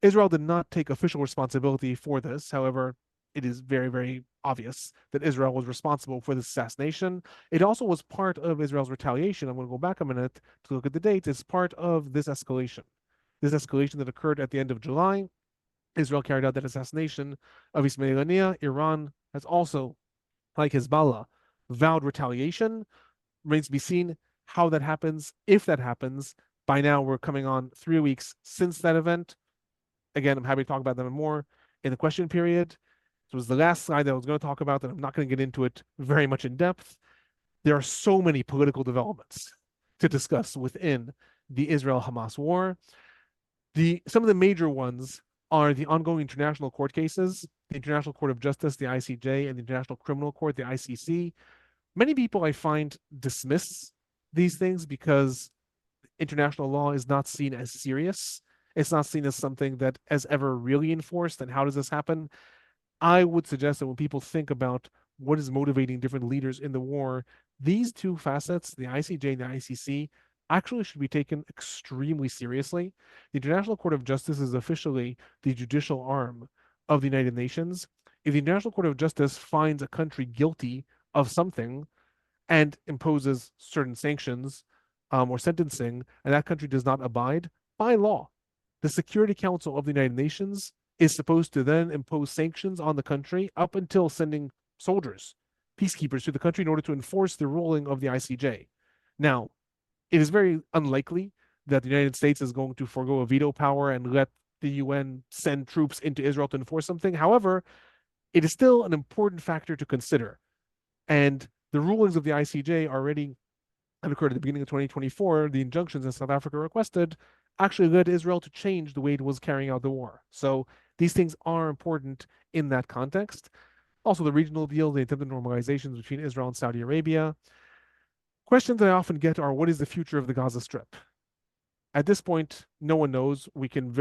Israel did not take official responsibility for this. However, it is very, very obvious that Israel was responsible for this assassination. It also was part of Israel's retaliation. I'm going to go back a minute to look at the dates. It's part of this escalation. This escalation that occurred at the end of July. Israel carried out that assassination of Ismail Haniyeh. Iran has also, like Hezbollah, vowed retaliation. Remains to be seen how that happens, if that happens. By now, we're coming on 3 weeks since that event. Again, I'm happy to talk about them more in the question period. This was the last slide that I was going to talk about, and I'm not going to get into it very much in depth. There are so many political developments to discuss within the Israel-Hamas war. Some of the major ones are the ongoing international court cases, the International Court of Justice, the ICJ, and the International Criminal Court, the ICC. Many people, I find, dismiss these things because international law is not seen as serious. It's not seen as something that is ever really enforced. And how does this happen? I would suggest that when people think about what is motivating different leaders in the war, these two facets, the ICJ and the ICC, actually should be taken extremely seriously. The International Court of Justice is officially the judicial arm of the United Nations. If the International Court of Justice finds a country guilty of something and imposes certain sanctions or sentencing, and that country does not abide, by law, the Security Council of the United Nations is supposed to then impose sanctions on the country up until sending soldiers, peacekeepers to the country in order to enforce the ruling of the ICJ. Now, it is very unlikely that the United States is going to forego a veto power and let the UN send troops into Israel to enforce something. However, it is still an important factor to consider. And the rulings of the ICJ already have occurred at the beginning of 2024. The injunctions that South Africa requested actually led Israel to change the way it was carrying out the war. So these things are important in that context. Also, the regional deal, the attempted normalizations between Israel and Saudi Arabia. Questions that I often get are, what is the future of the Gaza Strip? At this point, no one knows. We can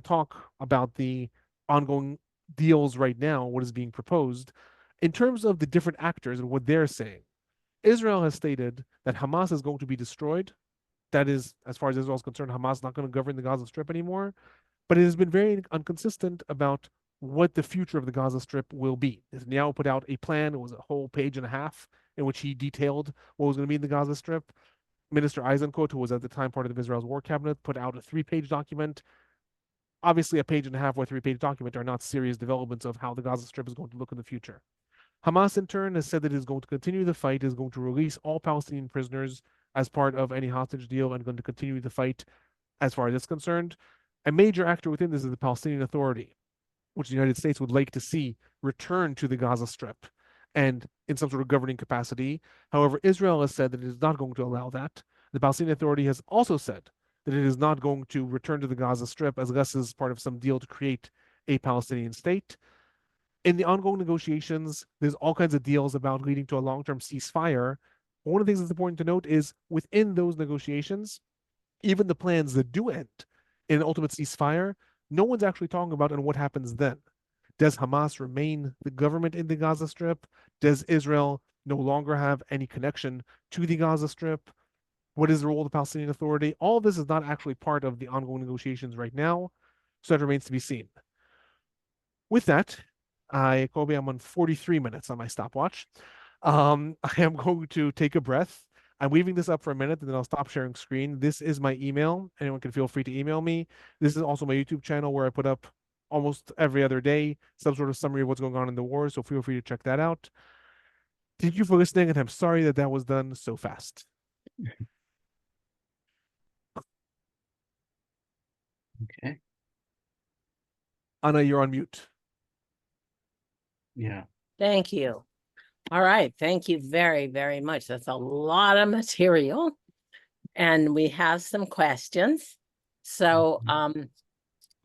talk about the ongoing deals right now, what is being proposed. In terms of the different actors and what they're saying, Israel has stated that Hamas is going to be destroyed. That is, as far as Israel is concerned, Hamas is not going to govern the Gaza Strip anymore. But it has been very inconsistent about what the future of the Gaza Strip will be. Netanyahu put out a plan. It was a whole page and a half in which he detailed what was going to be in the Gaza Strip. Minister Eisenkot, who was at the time part of Israel's war cabinet, put out a 3-page document. Obviously, a page and a half or 3-page document are not serious developments of how the Gaza Strip is going to look in the future. Hamas, in turn, has said that it is going to continue the fight, is going to release all Palestinian prisoners as part of any hostage deal, and going to continue the fight as far as it's concerned. A major actor within this is the Palestinian Authority, which the United States would like to see return to the Gaza Strip and in some sort of governing capacity. However, Israel has said that it is not going to allow that. The Palestinian Authority has also said that it is not going to return to the Gaza Strip unless as part of some deal to create a Palestinian state. In the ongoing negotiations, there's all kinds of deals about leading to a long-term ceasefire. One of the things that's important to note is within those negotiations, even the plans that do end in an ultimate ceasefire, no one's actually talking about and what happens then. Does Hamas remain the government in the Gaza Strip? Does Israel no longer have any connection to the Gaza Strip? What is the role of the Palestinian Authority? All of this is not actually part of the ongoing negotiations right now, so that remains to be seen. With that, Kobe, I'm on 43 minutes on my stopwatch. I am going to take a breath. I'm leaving this up for a minute and then I'll stop sharing screen. This is my email. Anyone can feel free to email me. This is also my YouTube channel where I put up almost every other day some sort of summary of what's going on in the war, so feel free to check that out. Thank you for listening, and I'm sorry that that was done so fast. Okay. Anna, you're on mute. Yeah. Thank you. All right. Thank you very, very much. That's a lot of material. And we have some questions. So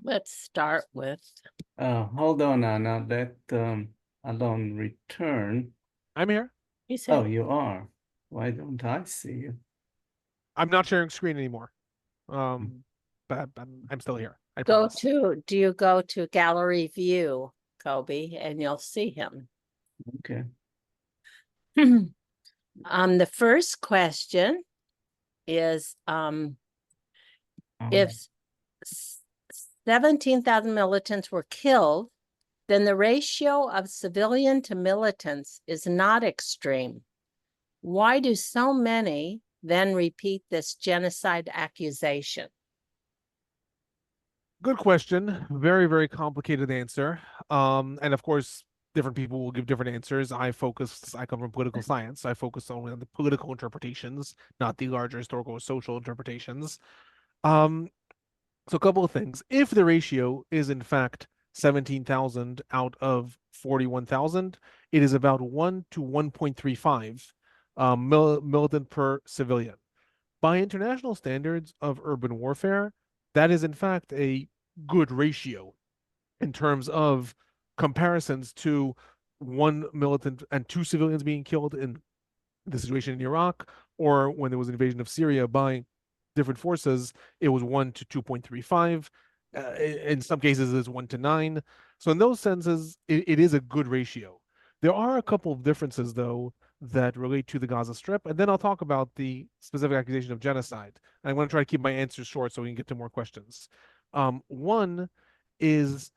let's start with Hold on, Anna. Let Alon return. I'm here. You said, Oh, you are. Why don't I see you? I'm not sharing screen anymore. But I'm still here. I do promise. you go to gallery view, Kobe, and you'll see him. Okay. The first question is, if 17,000 militants were killed, then the ratio of civilian to militants is not extreme. Why do so many then repeat this genocide accusation? Good question. Very, very complicated answer. And of course, different people will give different answers. I come from political science. I focus only on the political interpretations, not the larger historical or social interpretations. So a couple of things. If the ratio is in fact 17,000 out of 41,000, it is about 1 to 1.35 militant per civilian. By international standards of urban warfare, that is in fact a good ratio in terms of comparisons to one militant and two civilians being killed in the situation in Iraq, or when there was an invasion of Syria by different forces, it was 1 to 2.35. In some cases, it's 1 to 9. So in those senses, it is a good ratio. There are a couple of differences, though, that relate to the Gaza Strip, and then I'll talk about the specific accusation of genocide. And I'm going to try to keep my answers short so we can get to more questions. One is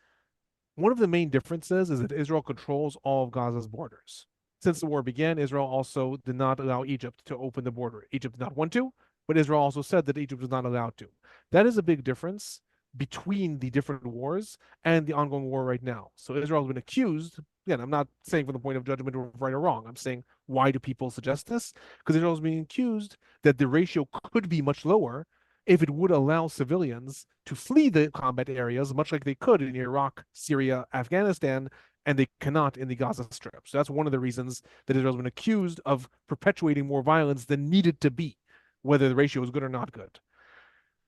one of the main differences is that Israel controls all of Gaza's borders. Since the war began, Israel also did not allow Egypt to open the border. Egypt did not want to, but Israel also said that Egypt was not allowed to. That is a big difference between the different wars and the ongoing war right now. So Israel has been accused. Again, I'm not saying from the point of judgment of right or wrong. I'm saying, why do people suggest this? Because Israel is being accused that the ratio could be much lower if it would allow civilians to flee the combat areas, much like they could in Iraq, Syria, Afghanistan, and they cannot in the Gaza Strip. So that's one of the reasons that Israel's been accused of perpetuating more violence than needed to be, whether the ratio is good or not good.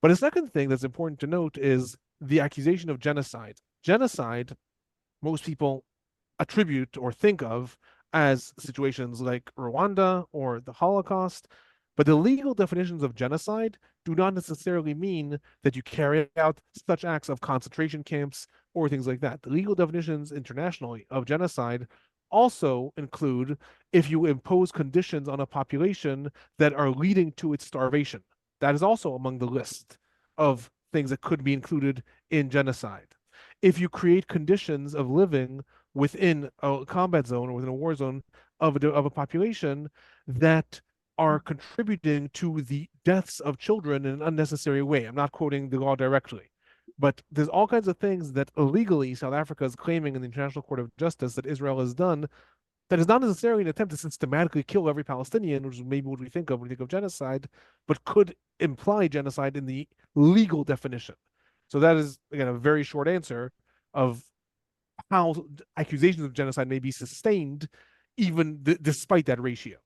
But a second thing that's important to note is the accusation of genocide. Genocide, most people attribute or think of as situations like Rwanda or the Holocaust, but the legal definitions of genocide do not necessarily mean that you carry out such acts of concentration camps or things like that. The legal definitions internationally of genocide also include if you impose conditions on a population that are leading to its starvation. That is also among the list of things that could be included in genocide. If you create conditions of living within a combat zone or within a war zone of a population that are contributing to the deaths of children in an unnecessary way. I'm not quoting the law directly, but there's all kinds of things that illegally South Africa is claiming in the International Court of Justice that Israel has done that is not necessarily an attempt to systematically kill every Palestinian, which is maybe what we think of when we think of genocide, but could imply genocide in the legal definition. So that is, again, a very short answer of how accusations of genocide may be sustained even despite that ratio.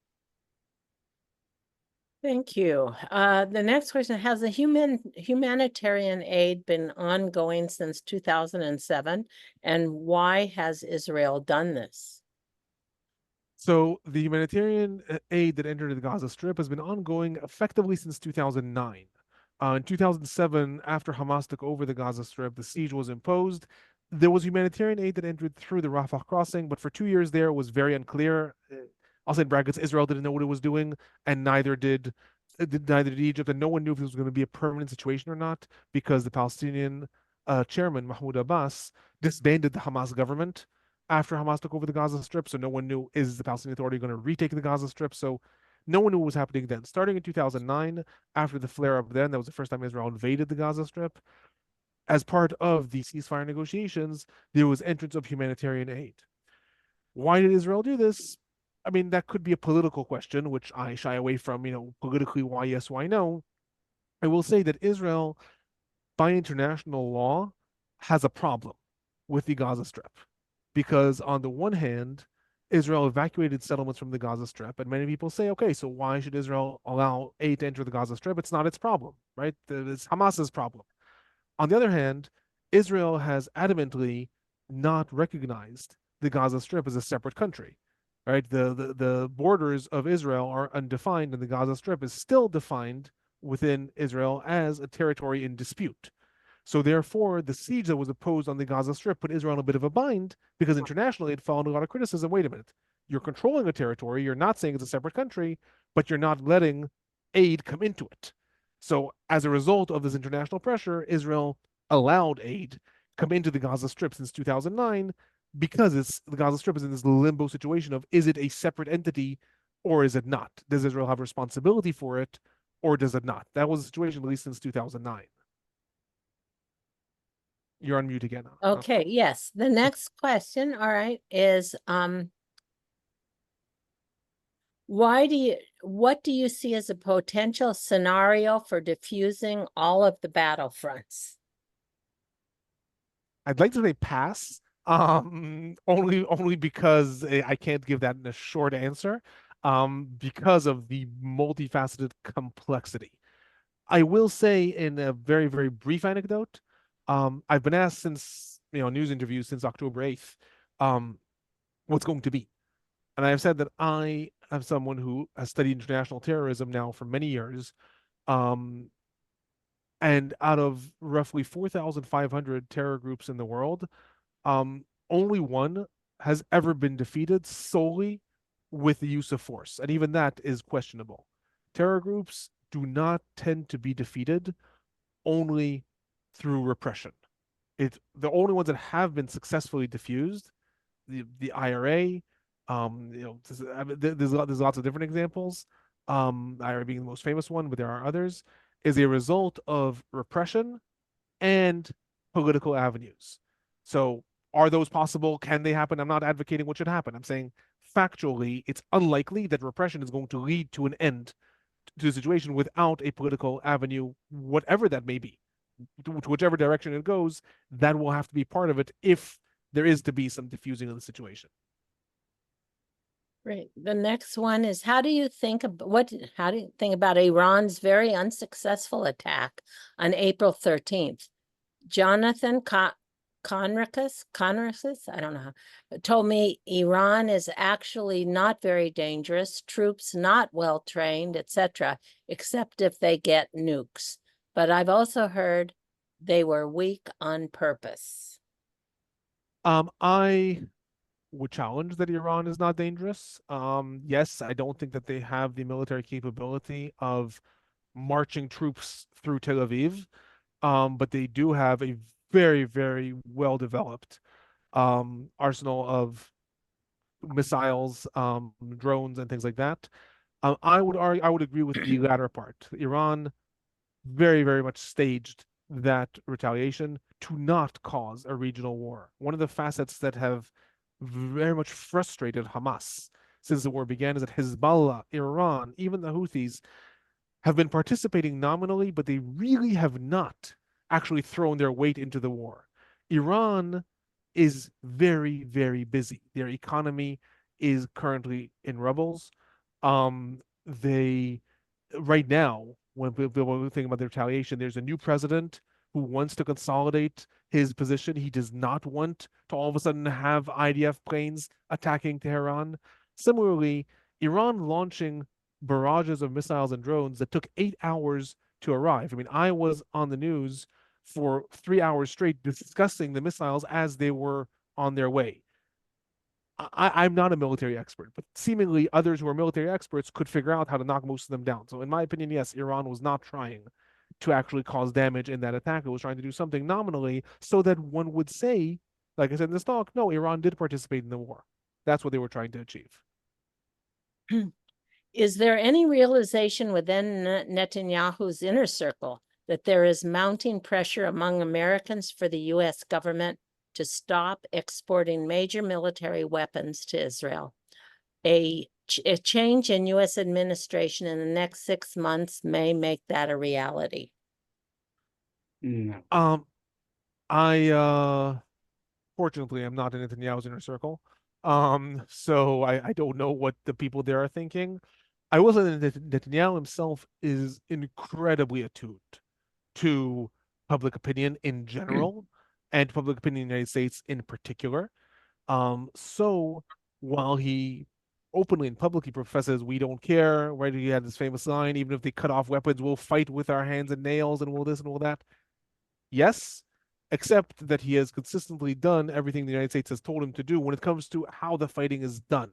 Thank you. The next question, has the humanitarian aid been ongoing since 2007? And why has Israel done this? So the humanitarian aid that entered the Gaza Strip has been ongoing effectively since 2009. In 2007, after Hamas took over the Gaza Strip, the siege was imposed. There was humanitarian aid that entered through the Rafah crossing, but for 2 years there, it was very unclear. I'll say in brackets, Israel didn't know what it was doing, and neither did Egypt, and no one knew if this was going to be a permanent situation or not, because the Palestinian chairman, Mahmoud Abbas, disbanded the Hamas government after Hamas took over the Gaza Strip, so no one knew, is the Palestinian Authority going to retake the Gaza Strip? So no one knew what was happening then. Starting in 2009, after the flare-up then, that was the first time Israel invaded the Gaza Strip. As part of the ceasefire negotiations, there was entrance of humanitarian aid. Why did Israel do this? I mean, that could be a political question, which I shy away from, politically, why yes, why no. I will say that Israel, by international law, has a problem with the Gaza Strip. Because on the one hand, Israel evacuated settlements from the Gaza Strip, and many people say, okay, so why should Israel allow aid to enter the Gaza Strip? It's not its problem, right? It's Hamas's problem. On the other hand, Israel has adamantly not recognized the Gaza Strip as a separate country. right? The borders of Israel are undefined, and the Gaza Strip is still defined within Israel as a territory in dispute. So therefore, the siege that was opposed on the Gaza Strip put Israel in a bit of a bind because internationally it fell under a lot of criticism. Wait a minute, you're controlling a territory, you're not saying it's a separate country, but you're not letting aid come into it. So as a result of this international pressure, Israel allowed aid come into the Gaza Strip since 2009 because the Gaza Strip is in this limbo situation of, is it a separate entity or is it not? Does Israel have responsibility for it or does it not? That was the situation at least since 2009. You're on mute again. Okay, yes. The next question, all right, is what do you see as a potential scenario for diffusing all of the battlefronts? I'd like to say pass, only because I can't give that in a short answer, because of the multifaceted complexity. I will say in a very, very brief anecdote, I've been asked since, news interviews since October 8th, what's going to be. And I have said that I am someone who has studied international terrorism now for many years. And out of roughly 4,500 terror groups in the world, only one has ever been defeated solely with the use of force. And even that is questionable. Terror groups do not tend to be defeated only through repression. The only ones that have been successfully diffused, the IRA, there's lots of different examples. IRA being the most famous one, but there are others, is a result of repression and political avenues. So are those possible? Can they happen? I'm not advocating what should happen. I'm saying factually, it's unlikely that repression is going to lead to an end to the situation without a political avenue, whatever that may be. To whichever direction it goes, that will have to be part of it if there is to be some diffusing of the situation. Great. The next one is how do you think about Iran's very unsuccessful attack on April 13th? Jonathan Conricus, I don't know, told me Iran is actually not very dangerous, troops not well trained, etc., except if they get nukes. But I've also heard they were weak on purpose. I would challenge that Iran is not dangerous. Yes, I don't think that they have the military capability of marching troops through Tel Aviv, but they do have a very, very well-developed arsenal of missiles, drones, and things like that. I would agree with the latter part. Iran very, very much staged that retaliation to not cause a regional war. One of the facets that have very much frustrated Hamas since the war began is that Hezbollah, Iran, even the Houthis have been participating nominally, but they really have not actually thrown their weight into the war. Iran is very, very busy. Their economy is currently in rubbles. They right now, when we think about the retaliation, there's a new president who wants to consolidate his position. He does not want to all of a sudden have IDF planes attacking Tehran. Similarly, Iran launching barrages of missiles and drones that took 8 hours to arrive. I mean, I was on the news for 3 hours straight discussing the missiles as they were on their way. I'm not a military expert, but seemingly others who are military experts could figure out how to knock most of them down. So in my opinion, yes, Iran was not trying to actually cause damage in that attack. It was trying to do something nominally so that one would say, like I said in this talk, no, Iran did participate in the war. That's what they were trying to achieve. Is there any realization within Netanyahu's inner circle that there is mounting pressure among Americans for the U.S. government to stop exporting major military weapons to Israel? A change in U.S. administration in the next 6 months may make that a reality. No. Fortunately, I'm not in Netanyahu's inner circle. So I don't know what the people there are thinking. I will say that Netanyahu himself is incredibly attuned to public opinion in general and public opinion in the United States in particular. So while he openly and publicly professes we don't care, right? He had this famous line, even if they cut off weapons, we'll fight with our hands and nails and we'll this and all that. Yes, except that he has consistently done everything the United States has told him to do when it comes to how the fighting is done,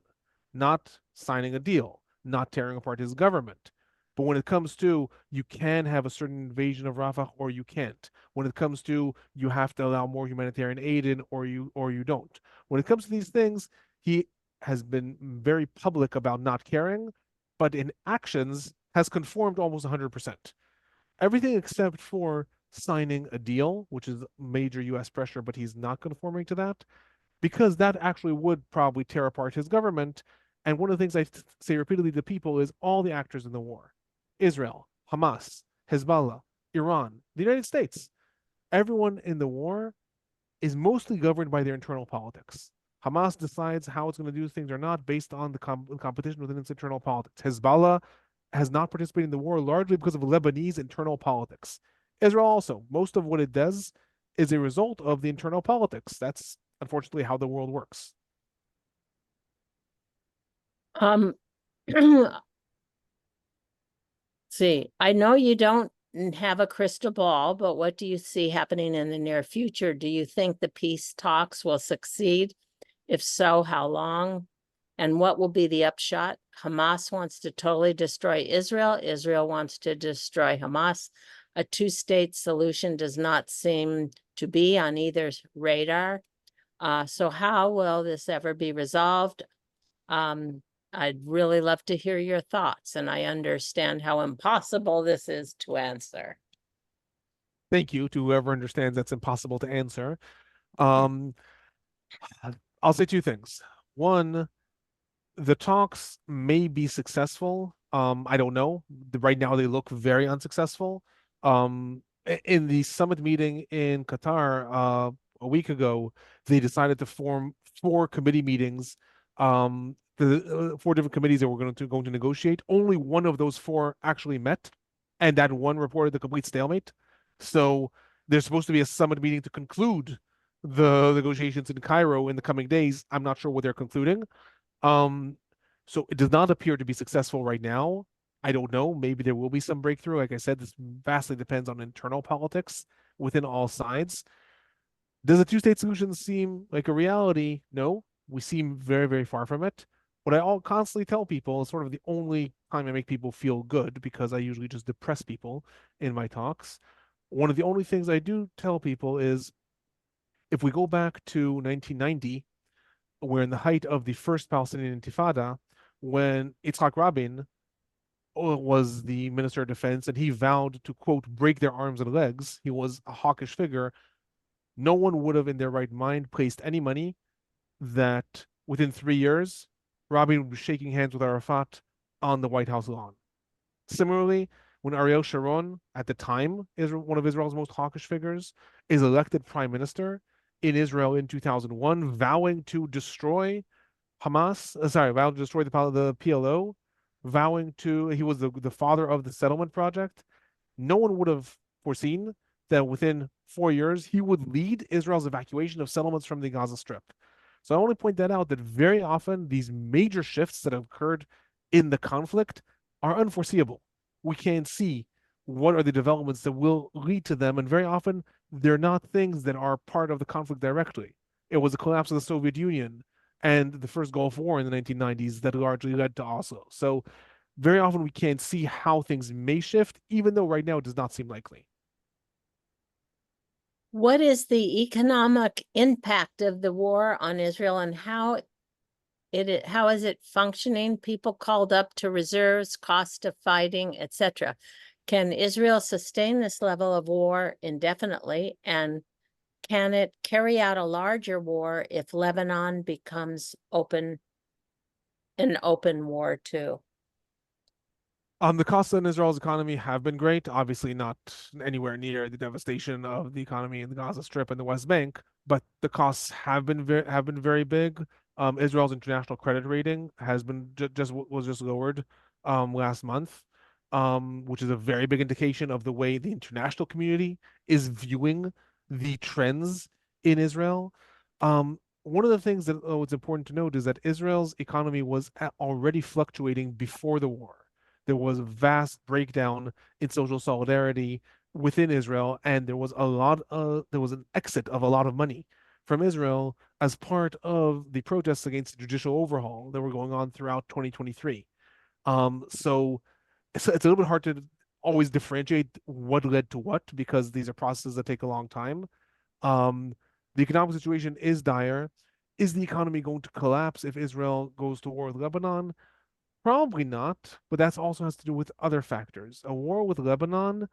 not signing a deal, not tearing apart his government. But when it comes to you can have a certain invasion of Rafah or you can't. When it comes to you have to allow more humanitarian aid in or you don't. When it comes to these things, he has been very public about not caring, but in actions has conformed almost 100%. Everything except for signing a deal, which is major US pressure, but he's not conforming to that because that actually would probably tear apart his government. And one of the things I say repeatedly to people is all the actors in the war, Israel, Hamas, Hezbollah, Iran, the United States, everyone in the war is mostly governed by their internal politics. Hamas decides how it's going to do things or not based on the competition within its internal politics. Hezbollah has not participated in the war largely because of Lebanese internal politics. Israel also, most of what it does is a result of the internal politics. That's unfortunately how the world works. See, I know you don't have a crystal ball, but what do you see happening in the near future? Do you think the peace talks will succeed? If so, how long? And what will be the upshot? Hamas wants to totally destroy Israel. Israel wants to destroy Hamas. A two-state solution does not seem to be on either's radar. So how will this ever be resolved? I'd really love to hear your thoughts, and I understand how impossible this is to answer. Thank you to whoever understands that's impossible to answer. I'll say two things. One, the talks may be successful. I don't know. Right now they look very unsuccessful. In the summit meeting in Qatar a week ago, they decided to form 4 committee meetings. The 4 different committees that were going to negotiate. Only one of those 4 actually met, and that one reported the complete stalemate. So there's supposed to be a summit meeting to conclude the negotiations in Cairo in the coming days. I'm not sure what they're concluding. So it does not appear to be successful right now. I don't know. Maybe there will be some breakthrough. Like I said, this vastly depends on internal politics within all sides. Does a two-state solution seem like a reality? No, we seem very, very far from it. What I constantly tell people is sort of the only time I make people feel good, because I usually just depress people in my talks. One of the only things I do tell people is if we go back to 1990, we're in the height of the first Palestinian Intifada, when Yitzhak Rabin was the Minister of Defense and he vowed to, quote, break their arms and legs. He was a hawkish figure. No one would have in their right mind placed any money that within 3 years, Rabin would be shaking hands with Arafat on the White House lawn. Similarly, when Ariel Sharon, at the time, is one of Israel's most hawkish figures, is elected prime minister in Israel in 2001, vowing to destroy Hamas, vowing to destroy the PLO, he was the father of the settlement project. No one would have foreseen that within 4 years, he would lead Israel's evacuation of settlements from the Gaza Strip. So I only point that out, that very often these major shifts that have occurred in the conflict are unforeseeable. We can't see what are the developments that will lead to them, and very often they're not things that are part of the conflict directly. It was the collapse of the Soviet Union and the first Gulf War in the 1990s that largely led to Oslo. So very often we can't see how things may shift, even though right now it does not seem likely. What is the economic impact of the war on Israel, and how is it functioning? People called up to reserves, cost of fighting, etc. Can Israel sustain this level of war indefinitely? And can it carry out a larger war if Lebanon becomes an open war too? The costs on Israel's economy have been great. Obviously, not anywhere near the devastation of the economy in the Gaza Strip and the West Bank, but the costs have been very big. Israel's international credit rating was just lowered last month, which is a very big indication of the way the international community is viewing the trends in Israel. one of the things that it's important to note is that Israel's economy was already fluctuating before the war. There was a vast breakdown in social solidarity within Israel, and there was an exit of a lot of money from Israel as part of the protests against the judicial overhaul that were going on throughout 2023. So it's a little bit hard to always differentiate what led to what, because these are processes that take a long time. The economic situation is dire. Is the economy going to collapse if Israel goes to war with Lebanon? Probably not, but that also has to do with other factors. A war with Lebanon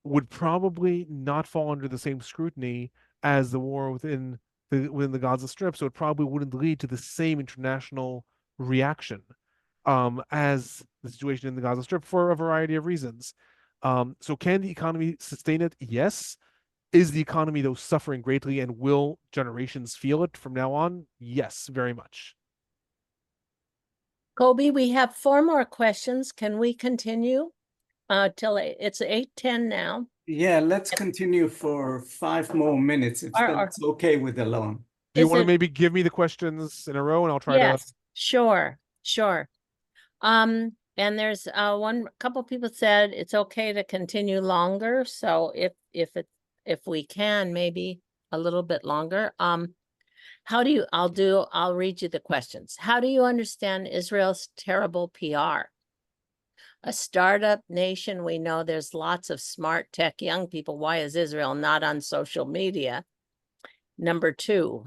would probably not fall under the same scrutiny as the war within the Gaza Strip, so it probably wouldn't lead to the same international reaction as the situation in the Gaza Strip for a variety of reasons. So can the economy sustain it? Yes. Is the economy, though, suffering greatly, and will generations feel it from now on? Yes, very much. Kobe, we have 4 more questions. Can we continue till it's 8:10 now? Yeah, let's continue for 5 more minutes if that's okay with Alon. Do you want to maybe give me the questions in a row, and I'll try to? Yes, sure. And there's one couple people said it's okay to continue longer. So if we can, maybe a little bit longer. I'll read you the questions. How do you understand Israel's terrible PR? A startup nation, we know there's lots of smart tech young people. Why is Israel not on social media? Number 2,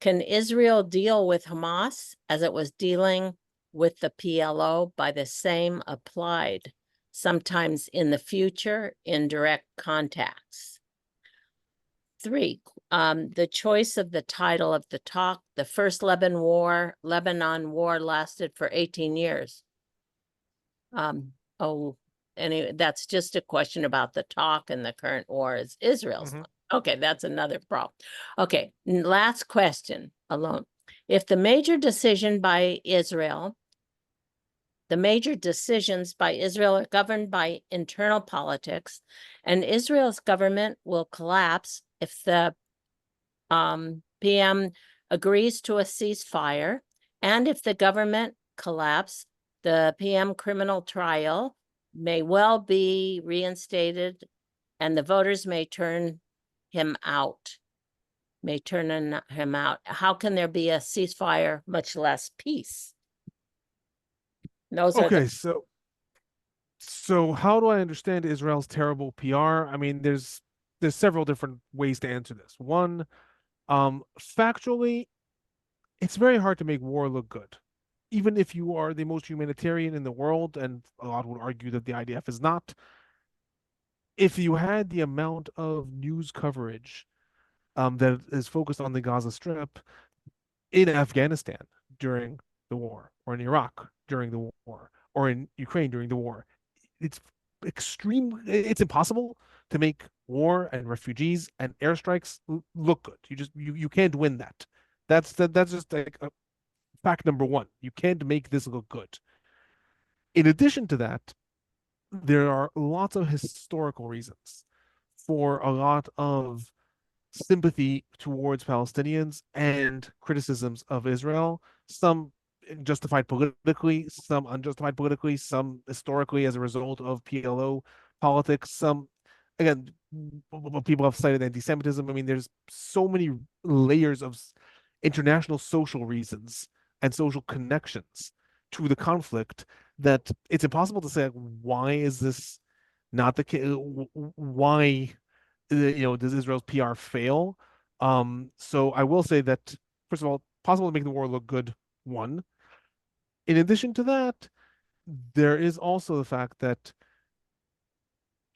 can Israel deal with Hamas as it was dealing with the PLO by the same applied, sometimes in the future, in direct contacts? 3, the choice of the title of the talk, the first Lebanon War lasted for 18 years. Anyway, that's just a question about the talk, and the current war is Israel's. Okay, that's another problem. Okay, last question, Alon. If the major decisions by Israel are governed by internal politics, and Israel's government will collapse if the PM agrees to a ceasefire, and if the government collapses, the PM criminal trial may well be reinstated, and the voters may turn him out. How can there be a ceasefire, much less peace? Okay, so how do I understand Israel's terrible PR? I mean, there's several different ways to answer this. One, factually, it's very hard to make war look good. Even if you are the most humanitarian in the world, and a lot would argue that the IDF is not, if you had the amount of news coverage that is focused on the Gaza Strip in Afghanistan during the war, or in Iraq during the war, or in Ukraine during the war, it's impossible to make war and refugees and airstrikes look good. You can't win that. That's just like a fact number one. You can't make this look good. In addition to that, there are lots of historical reasons for a lot of sympathy towards Palestinians and criticisms of Israel, some justified politically, some unjustified politically, some historically as a result of PLO politics, some, again, people have cited anti-Semitism. I mean, there's so many layers of international social reasons and social connections to the conflict that it's impossible to say, why is this not the case? Why does Israel's PR fail? So I will say that, first of all, possible to make the war look good, one. In addition to that, there is also the fact that,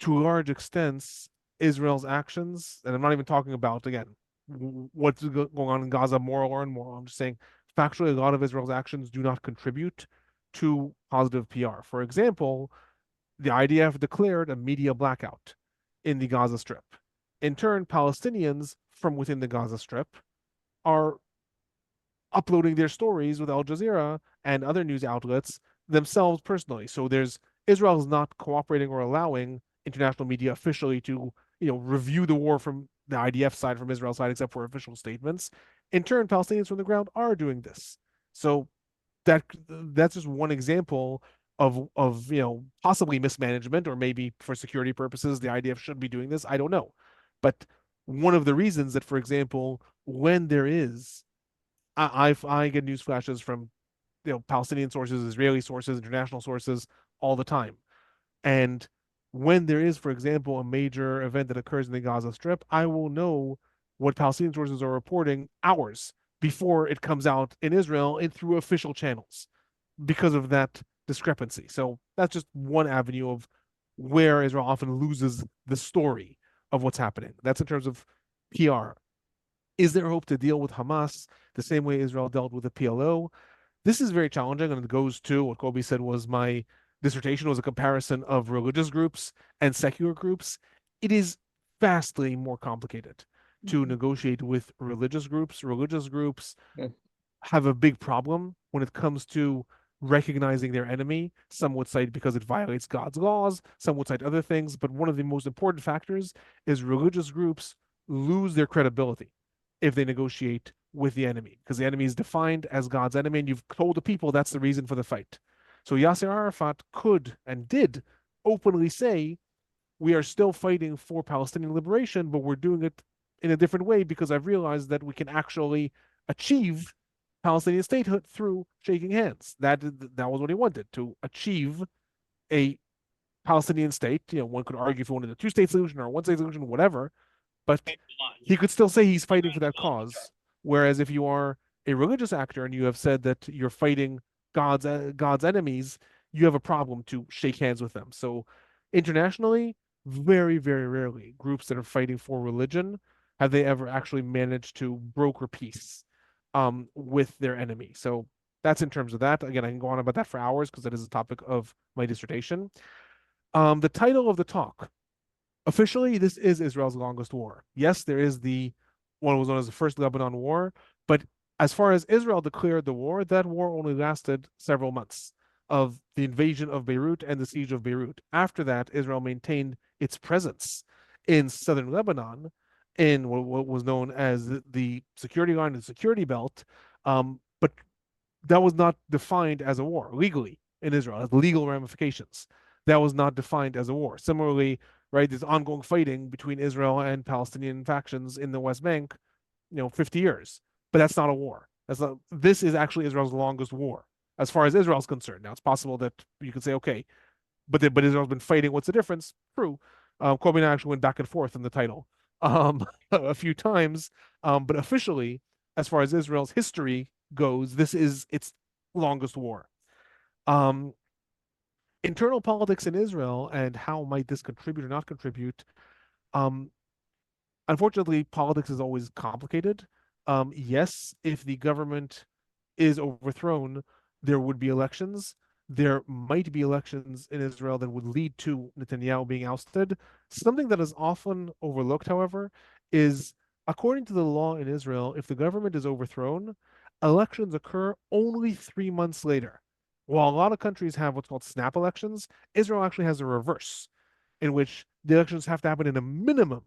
to large extents, Israel's actions, and I'm not even talking about, again, what's going on in Gaza, moral or immoral, I'm just saying, factually, a lot of Israel's actions do not contribute to positive PR. For example, the IDF declared a media blackout in the Gaza Strip. In turn, Palestinians from within the Gaza Strip are uploading their stories with Al Jazeera and other news outlets themselves personally. So Israel is not cooperating or allowing international media officially to review the war from the IDF side, from Israel's side, except for official statements. In turn, Palestinians from the ground are doing this. So that's just one example of possibly mismanagement, or maybe for security purposes the IDF should be doing this. I don't know, but one of the reasons that, for example, when there is, I get news flashes from Palestinian sources, Israeli sources, international sources all the time, and when there is, for example, a major event that occurs in the Gaza Strip, I will know what Palestinian sources are reporting hours before it comes out in Israel and through official channels because of that discrepancy. So that's just one avenue of where Israel often loses the story of what's happening. That's in terms of PR. Is there hope to deal with Hamas the same way Israel dealt with the PLO? This is very challenging, and it goes to what Colby said was my dissertation was a comparison of religious groups and secular groups. It is vastly more complicated to negotiate with religious groups. Religious groups have a big problem when it comes to recognizing their enemy. Some would cite because it violates God's laws, some would cite other things, but one of the most important factors is religious groups lose their credibility if they negotiate with the enemy, because the enemy is defined as God's enemy, and you've told the people that's the reason for the fight. So Yasser Arafat could and did openly say, we are still fighting for Palestinian liberation, but we're doing it in a different way because I've realized that we can actually achieve Palestinian statehood through shaking hands. That was what he wanted, to achieve a Palestinian state. One could argue if he wanted a two-state solution or a one-state solution, whatever, but he could still say he's fighting for that cause. Whereas if you are a religious actor and you have said that you're fighting God's enemies, you have a problem to shake hands with them. So internationally, very, very rarely groups that are fighting for religion have they ever actually managed to broker peace with their enemy. So that's in terms of that. Again, I can go on about that for hours because that is the topic of my dissertation. The title of the talk. Officially, this is Israel's longest war. Yes, there is the one was known as the First Lebanon War, but as far as Israel declared the war, that war only lasted several months of the invasion of Beirut and the siege of Beirut. After that, Israel maintained its presence in southern Lebanon in what was known as the security line and security belt, but that was not defined as a war legally in Israel, as legal ramifications. That was not defined as a war. Similarly, right, there's ongoing fighting between Israel and Palestinian factions in the West Bank, 50 years, but that's not a war. This is actually Israel's longest war, as far as Israel's concerned. Now, it's possible that you could say, okay, but Israel's been fighting. What's the difference? True. Colby and I actually went back and forth in the title a few times, but officially, as far as Israel's history goes, this is its longest war. Internal politics in Israel and how might this contribute or not contribute? Unfortunately, politics is always complicated. Yes, if the government is overthrown, there would be elections. There might be elections in Israel that would lead to Netanyahu being ousted. Something that is often overlooked, however, is according to the law in Israel, if the government is overthrown, elections occur only 3 months later. While a lot of countries have what's called snap elections, Israel actually has a reverse, in which the elections have to happen in a minimum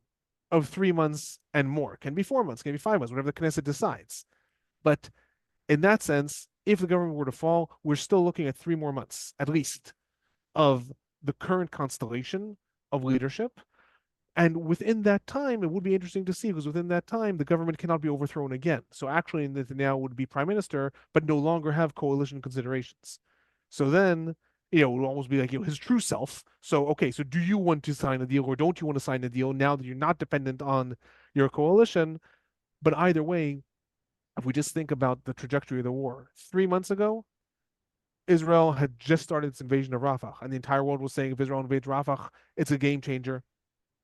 of 3 months and more. Can be 4 months, can be 5 months, whatever the Knesset decides. But in that sense, if the government were to fall, we're still looking at 3 more months, at least, of the current constellation of leadership. And within that time, it would be interesting to see, because within that time, the government cannot be overthrown again. So actually, Netanyahu would be prime minister, but no longer have coalition considerations. So then, it would almost be like his true self. So, okay, so do you want to sign a deal or don't you want to sign a deal now that you're not dependent on your coalition? But either way, if we just think about the trajectory of the war, 3 months ago, Israel had just started its invasion of Rafah, and the entire world was saying if Israel invades Rafah, it's a game changer.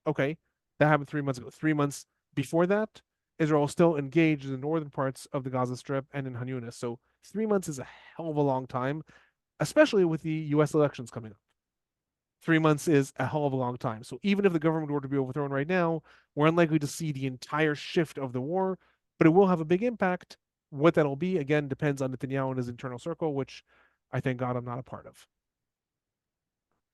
Okay, that happened 3 months ago. 3 months before that, Israel was still engaged in the northern parts of the Gaza Strip and in Han Yunis. So 3 months is a hell of a long time, especially with the U.S. elections coming up. 3 months is a hell of a long time. So even if the government were to be overthrown right now, we're unlikely to see the entire shift of the war, but it will have a big impact. What that'll be, again, depends on Netanyahu and his internal circle, which I thank God I'm not a part of.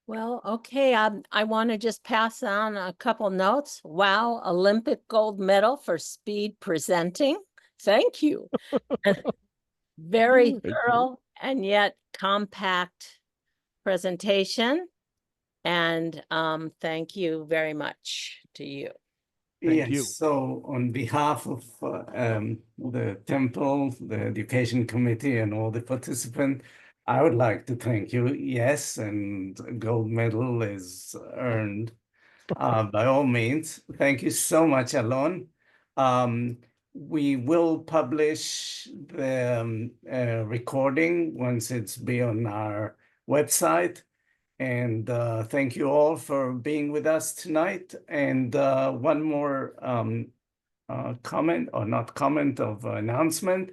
Well, okay. I want to just pass on a couple notes. Wow, Olympic gold medal for speed presenting. Thank you. Very Thank you. thorough and yet compact presentation. And thank you very much to you. Thank Yes, you. so on behalf of the Temple, the Education Committee, and all the participants, I would like to thank you. Yes, and a gold medal is earned by all means. Thank you so much, Alon. We will publish the recording once it's be on our website. And thank you all for being with us tonight. And one more comment, or not comment, of announcement.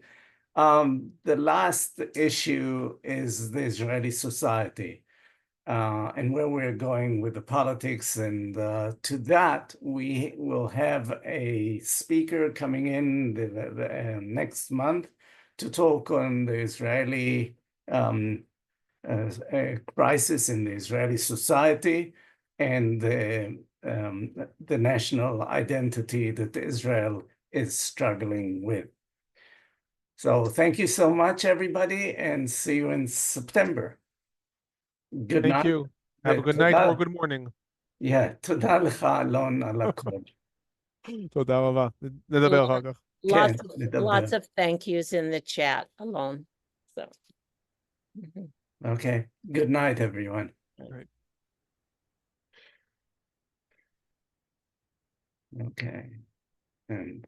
The last issue is the Israeli society and where we're going with the politics. And to that, we will have a speaker coming in the next month to talk on the Israeli a crisis in the Israeli society and the national identity that Israel is struggling with. So thank you so much, everybody, and see you in September. Good Thank night. you. Have a good night or good morning. Yeah, תודה לך, אלון, על הכל. תודה רבה. נדבר אחר כך. Lots of, נדבר. lots of thank yous in the chat, Alon. So. Okay, good night, everyone. Right. Okay, and